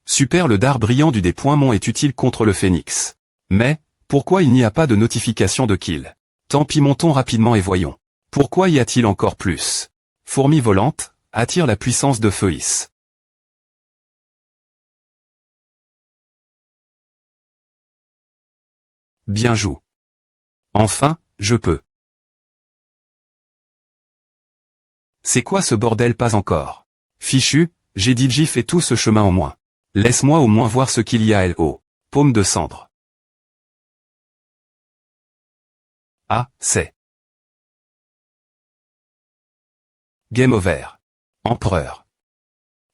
Super, le dard brillant du D.Mon est utile contre le phénix. Mais, pourquoi il n'y a pas de notification de kill? Tant pis, montons rapidement et voyons. Pourquoi y a-t-il encore plus? Fourmi volante, attire la puissance de Feuis. Bien joué. Enfin, je peux. C'est quoi ce bordel pas encore? Fichu, j'ai dit j'y fais tout ce chemin au moins. Laisse-moi au moins voir ce qu'il y a là-haut. Paume de cendre. Ah, c'est. Game over. Empereur.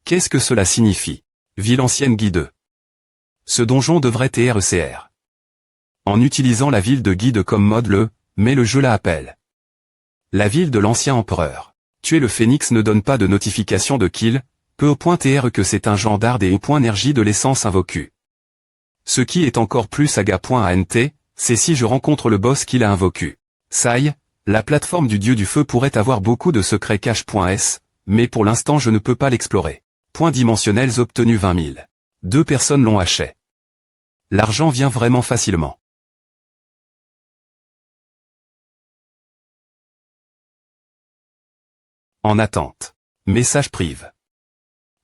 Qu'est-ce que cela signifie? Ville ancienne guide. Ce donjon devrait TRECR. En utilisant la ville de guide comme mode mais le jeu la appelle. La ville de l'ancien empereur. Tuer le phénix ne donne pas de notification de kill, peu au point TR que c'est un gendarde et au point énergie de l'essence invoquée. Ce qui est encore plus aga.ant, c'est si je rencontre le boss qu'il a invoqué. Sai, la plateforme du dieu du feu pourrait avoir beaucoup de secrets cache.s, mais pour l'instant je ne peux pas l'explorer. Points dimensionnels obtenus 20 000. 2 personnes l'ont acheté. L'argent vient vraiment facilement. En attente. Message prive.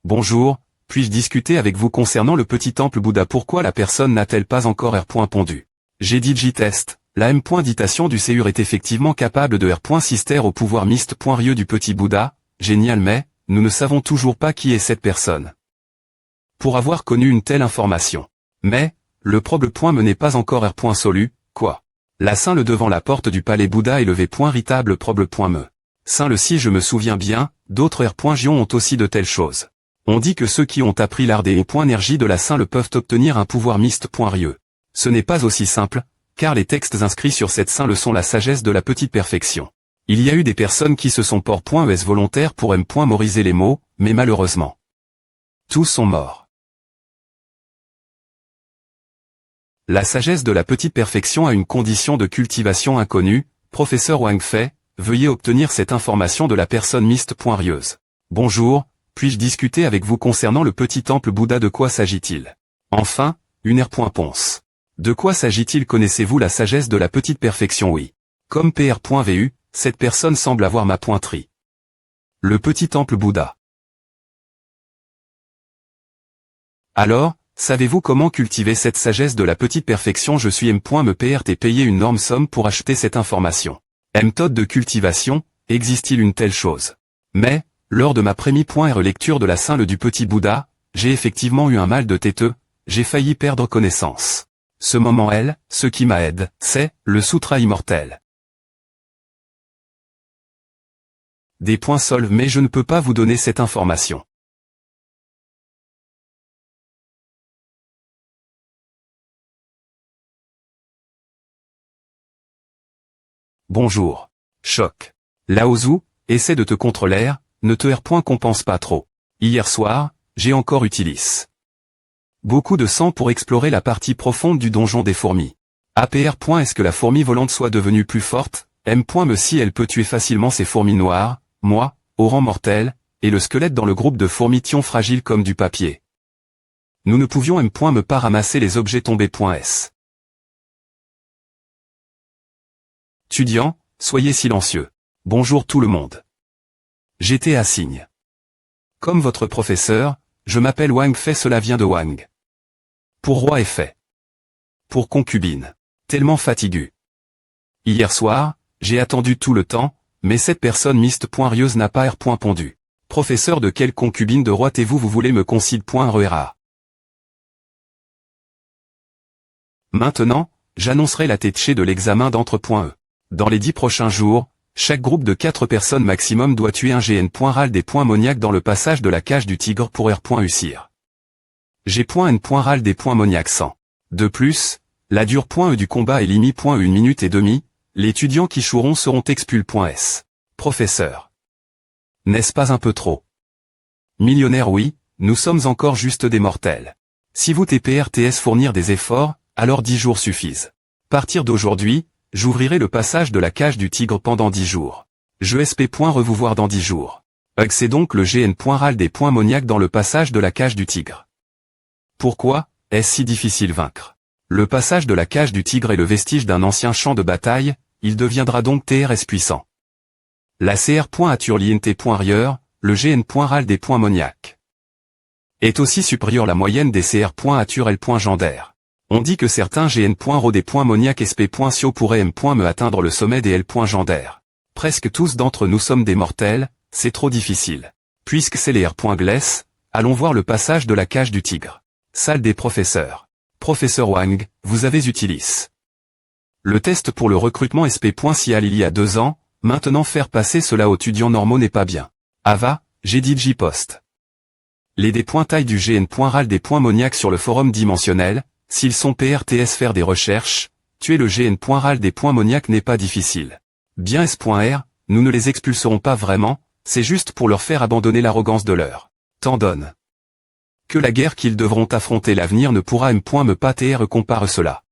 Bonjour, puis-je discuter avec vous concernant le petit temple Bouddha? Pourquoi la personne n'a-t-elle pas encore R. pondu? J'ai dit J-test, la M.ditation du Séur est effectivement capable de R. Sister au pouvoir Mist.rieux du petit Bouddha, génial mais, nous ne savons toujours pas qui est cette personne. Pour avoir connu une telle information. Mais, le problème n'est pas encore R. Solu, quoi. La Saint le devant la porte du palais Bouddha est levé. Ritable problème. Saint le si je me souviens bien, d'autres R.Gion ont aussi de telles choses. On dit que ceux qui ont appris l'art des énergie de la Saint le peuvent obtenir un pouvoir Mist.rieux. Ce n'est pas aussi simple, car les textes inscrits sur cette Saint le sont la sagesse de la petite perfection. Il y a eu des personnes qui se sont port.es volontaires pour M.moriser les mots, mais malheureusement. Tous sont morts. La sagesse de la petite perfection a une condition de cultivation inconnue, professeur Wang Fei, veuillez obtenir cette information de la personne Mist.rieuse. Bonjour, puis-je discuter avec vous concernant le petit temple Bouddha? De quoi s'agit-il? Enfin, une R.Ponce. De quoi s'agit-il? Connaissez-vous la sagesse de la petite perfection? Oui. Comme PR.vu, cette personne semble avoir ma pointerie. Le petit temple Bouddha. Alors, savez-vous comment cultiver cette sagesse de la petite perfection? Je suis M.me payer une énorme somme pour acheter cette information. Méthode de cultivation, existe-t-il une telle chose? Mais, lors de ma première lecture de la Saint le du petit Bouddha, j'ai effectivement eu un mal de têteux, j'ai failli perdre connaissance. Ce moment ce qui m'aide, c'est, le Sutra immortel. Des points solves mais je ne peux pas vous donner cette information. Bonjour. Choc. Laozu, essaie de te contrôler, ne te compense pas trop. Hier soir, j'ai encore utilisé beaucoup de sang pour explorer la partie profonde du donjon des fourmis. APR. Est-ce que la fourmi volante soit devenue plus forte? M. Me si elle peut tuer facilement ces fourmis noires, moi, au rang mortel, et le squelette dans le groupe de fourmis fragiles comme du papier. Nous ne pouvions me pas ramasser les objets tombés. S. Étudiants, soyez silencieux. Bonjour tout le monde. J'étais à signe. Comme votre professeur, je m'appelle Wang Fei, cela vient de Wang. Pour roi et Fei. Pour concubine. Tellement fatigué. Hier soir, j'ai attendu tout le temps, mais cette personne Mist.rieuse n'a pas R. pondu. Professeur, de quelle concubine de roi t'es-vous? Vous voulez me concile.rera. Maintenant, j'annoncerai la tétché de l'examen d'entre.e. Dans les 10 prochains jours, chaque groupe de 4 personnes maximum doit tuer un GN.ral des points ammoniac dans le passage de la cage du tigre pour R.ucir. G.N.ral des points ammoniac 100. De plus, la dure.e du combat est limite.e 1 minute et demie, les étudiants qui choueront seront expulsés.s. Professeur. N'est-ce pas un peu trop? Millionnaire, oui, nous sommes encore juste des mortels. Si vous TPRTS fournir des efforts, alors 10 jours suffisent. Partir d'aujourd'hui, j'ouvrirai le passage de la cage du tigre pendant 10 jours. Je SP.vous voir dans 10 jours. C'est donc le GN.ral des points ammoniac dans le passage de la cage du tigre. Pourquoi est-ce si difficile vaincre? Le passage de la cage du tigre est le vestige d'un ancien champ de bataille, il deviendra donc TRS puissant. La CR.aturliente.rieur, le Gn.ral des points ammoniac est aussi supérieur à la moyenne des Cr.atur.L.Gender. On dit que certains Gn.ro des points ammoniac sp.cio pourraient M.me atteindre le sommet des L.Gender. Presque tous d'entre nous sommes des mortels, c'est trop difficile. Puisque c'est les R.Gless, allons voir le passage de la cage du tigre. Salle des professeurs. Professeur Wang, vous avez utilisé le test pour le recrutement SP.Cial il y a 2 ans, maintenant faire passer cela aux étudiants normaux n'est pas bien. Ava, j'ai dit J-Post. Les tailles du Gn.ral des points ammoniac sur le forum dimensionnel, s'ils sont PRTS faire des recherches, tuer le Gn.ral des points ammoniac n'est pas difficile. Bien S.R, nous ne les expulserons pas vraiment, c'est juste pour leur faire abandonner l'arrogance de leur tendonne. Que la guerre qu'ils devront affronter l'avenir ne pourra me pas tr compare cela.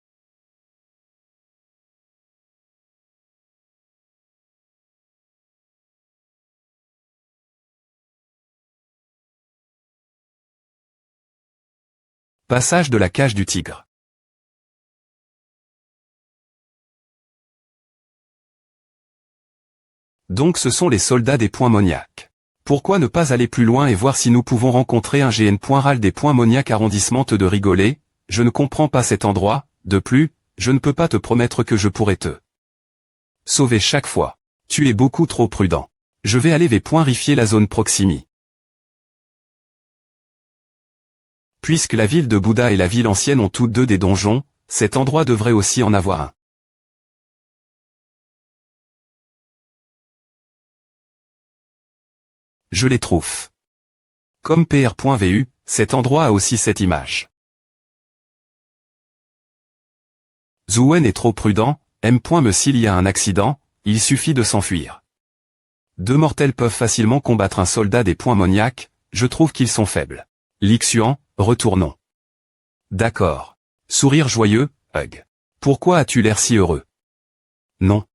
Passage de la cage du tigre. Donc ce sont les soldats des points ammoniac. Pourquoi ne pas aller plus loin et voir si nous pouvons rencontrer un Gn.ral des points ammoniac arrondissement de rigoler, je ne comprends pas cet endroit, de plus, je ne peux pas te promettre que je pourrai te sauver chaque fois. Tu es beaucoup trop prudent. Je vais aller vérifier la zone proximi. Puisque la ville de Bouddha et la ville ancienne ont toutes deux des donjons, cet endroit devrait aussi en avoir un. Je les trouve. Comme pr.vu, cet endroit a aussi cette image. Zuen est trop prudent, M.me s'il y a un accident, il suffit de s'enfuir. 2 mortels peuvent facilement combattre un soldat des points ammoniac, je trouve qu'ils sont faibles. Lixuan, retournons. D'accord. Sourire joyeux, hug. Pourquoi as-tu l'air si heureux? Non.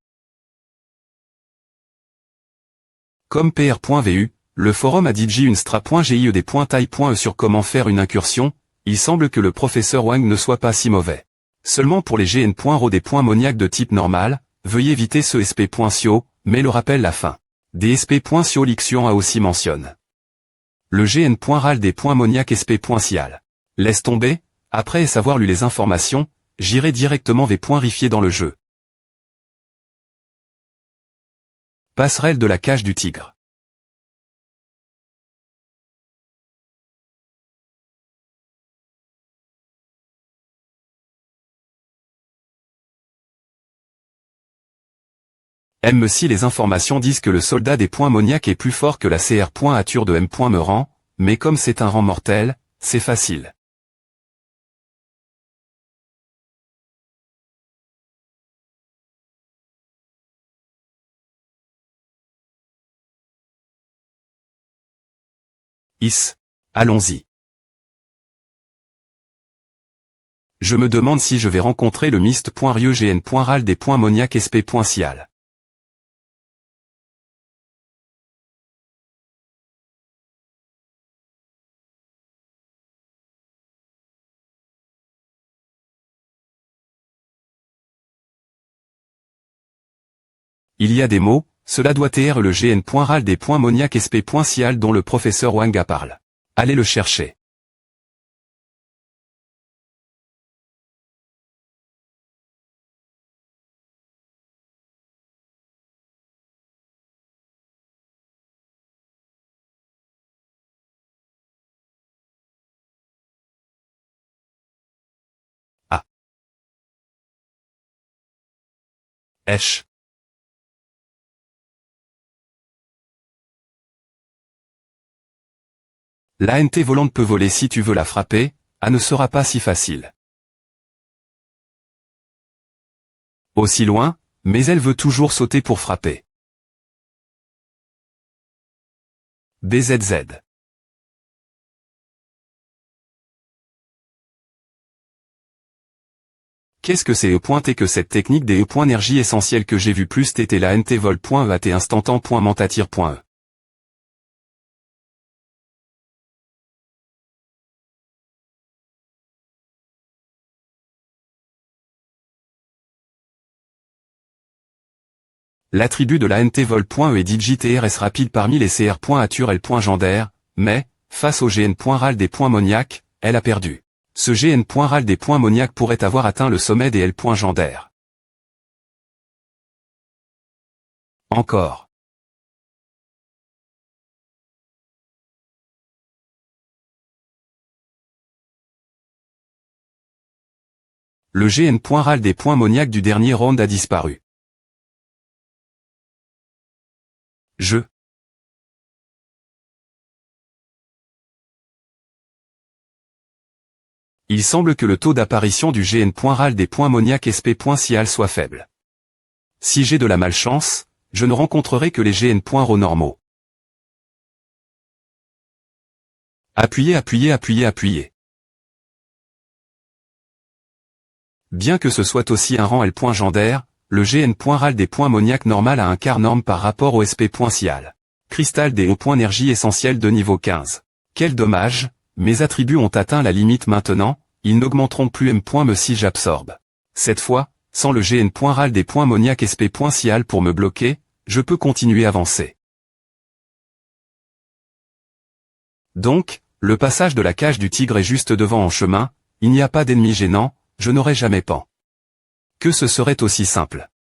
Comme pr.vu, le forum a dit unstra.gi des taille.e sur comment faire une incursion, il semble que le professeur Wang ne soit pas si mauvais. Seulement pour les Gn.ro des points ammoniac de type normal, veuillez éviter ce sp.cio, mais le rappelle la fin. Des sp.cio Lixian a aussi mentionne. Le Gn.ral des points ammoniac sp.cial. Laisse tomber, après avoir lu les informations, j'irai directement vérifier dans le jeu. Passerelle de la cage du tigre. M si les informations disent que le soldat des points ammoniac est plus fort que la Cr.atur de M.me rang, mais comme c'est un rang mortel, c'est facile. Allons-y. Je me demande si je vais rencontrer le mist.rieu Gn.ral des points ammoniac sp.cial. Il y a des mots, cela doit être le Gn.ral des points ammoniac sp.cial dont le professeur Wanga parle. Allez le chercher. Ah. Esh. La NT volante peut voler si tu veux la frapper, ne sera pas si facile. Aussi loin, mais elle veut toujours sauter pour frapper. BZZ. Qu'est-ce que c'est et que cette technique des énergie essentielle que j'ai vu plus t'était la NT vol.at instantan.mentatir.e. L'attribut de la NT vol.E est digit et RS rapide parmi les CR.Atur L.Gender, mais, face au GN.Ral des points Moniac, elle a perdu. Ce GN.Ral des points Moniac pourrait avoir atteint le sommet des L.Gender. Encore. Le GN.Ral des points Moniac du dernier round a disparu. Il semble que le taux d'apparition du GN.Ral des points Moniac SP.Cial soit faible. Si j'ai de la malchance, je ne rencontrerai que les GN.Ro normaux. Appuyez. Bien que ce soit aussi un rang L.Gender, le GN.Ral des points Moniac normal a un quart norme par rapport au SP.Cial. Cristal des hauts points énergie essentielle de niveau 15. Quel dommage, mes attributs ont atteint la limite maintenant, ils n'augmenteront plus M.Me si j'absorbe. Cette fois, sans le GN.Ral des points Moniac SP.Cial pour me bloquer, je peux continuer à avancer. Donc, le passage de la cage du tigre est juste devant en chemin, il n'y a pas d'ennemi gênant, je n'aurai jamais pan. Que ce serait aussi simple.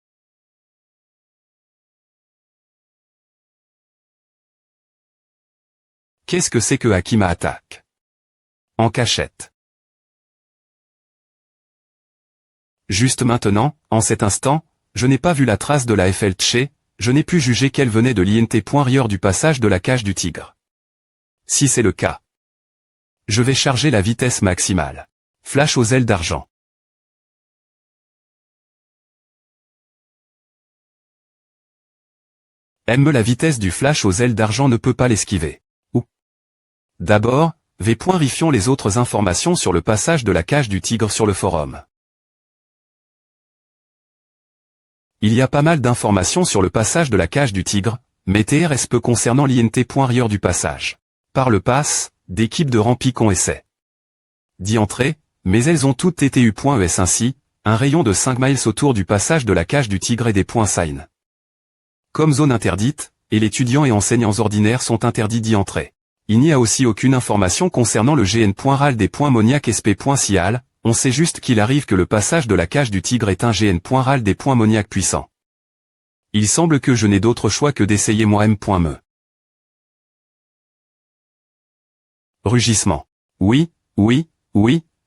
Qu'est-ce que c'est que Hakima attaque? En cachette. Juste maintenant, en cet instant, je n'ai pas vu la trace de la FL Tché, je n'ai pu juger qu'elle venait de l'INT.Rieur du passage de la cage du tigre. Si c'est le cas, je vais charger la vitesse maximale. Flash aux ailes d'argent. La vitesse du flash aux ailes d'argent ne peut pas l'esquiver. Ou. D'abord, vérifions les autres informations sur le passage de la cage du tigre sur le forum. Il y a pas mal d'informations sur le passage de la cage du tigre, mais TRS peu concernant l'INT.Rieur du passage. Par le pass, d'équipes de rang Picon essaie d'y entrer, mais elles ont toutes été U.ES ainsi, un rayon de 5 miles autour du passage de la cage du tigre et des points sign. Comme zone interdite, et les étudiants et enseignants ordinaires sont interdits d'y entrer. Il n'y a aussi aucune information concernant le GN.Ral des points Moniac SP.Cial, on sait juste qu'il arrive que le passage de la cage du tigre est un GN.Ral des points Moniac puissant. Il semble que je n'ai d'autre choix que d'essayer moi M.Me. Rugissement. Oui,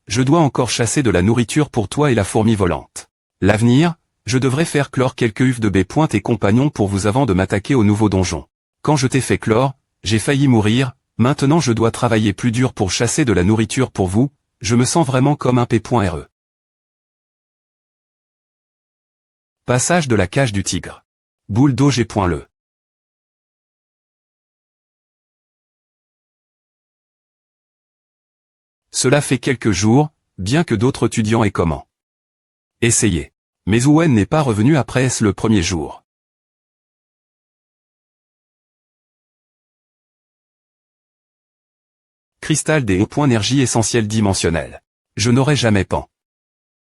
je dois encore chasser de la nourriture pour toi et la fourmi volante. L'avenir, je devrais faire clore quelques ufs de B. et compagnons pour vous avant de m'attaquer au nouveau donjon. Quand je t'ai fait clore, j'ai failli mourir, maintenant je dois travailler plus dur pour chasser de la nourriture pour vous, je me sens vraiment comme un P.RE. Passage de la cage du tigre. Boule d'eau G.le. Cela fait quelques jours, bien que d'autres étudiants aient comment. Essayez. Mais Owen n'est pas revenu après le premier jour. Cristal des hauts points énergie essentielle dimensionnelle. Je n'aurai jamais pan.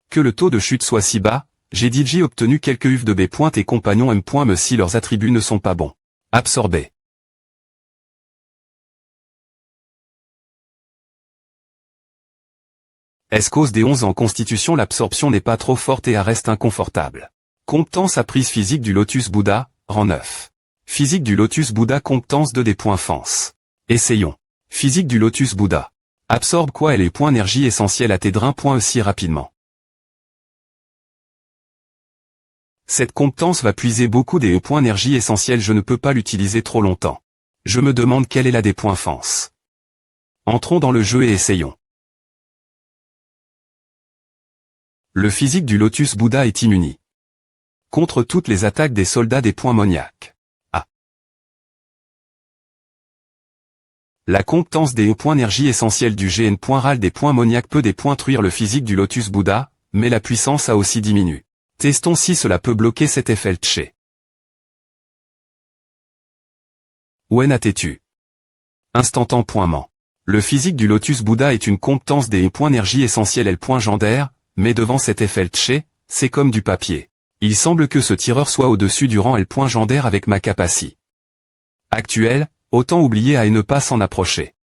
Que le taux de chute soit si bas, j'ai DJ obtenu quelques ufs de B. et compagnons M.Me si leurs attributs ne sont pas bons. Absorbé. Cause des 11 en constitution l'absorption n'est pas trop forte et reste inconfortable. Compétence à prise physique du Lotus Bouddha, rang 9. Physique du Lotus Bouddha compétence 2 des points fence. Essayons. Physique du Lotus Bouddha. Absorbe quoi et les points énergie essentiels à tes drains. Si rapidement. Cette compétence va puiser beaucoup des points énergie essentiels, je ne peux pas l'utiliser trop longtemps. Je me demande quelle est la des points fence. Entrons dans le jeu et essayons. Le physique du Lotus Bouddha est immuni contre toutes les attaques des soldats des points Moniac. La compétence des points énergie essentiels du GN.Ral des points Moniac peut détruire le physique du Lotus Bouddha, mais la puissance a aussi diminué. Testons si cela peut bloquer cet effet Tché. Ouen a têtu. Instantanément. Le physique du Lotus Bouddha est une compétence des points énergie essentiels L.Gender, mais devant cet effet Tché, c'est comme du papier. Il semble que ce tireur soit au-dessus du rang L.Gendaire avec ma capacité actuelle, autant oublier à et ne pas s'en approcher.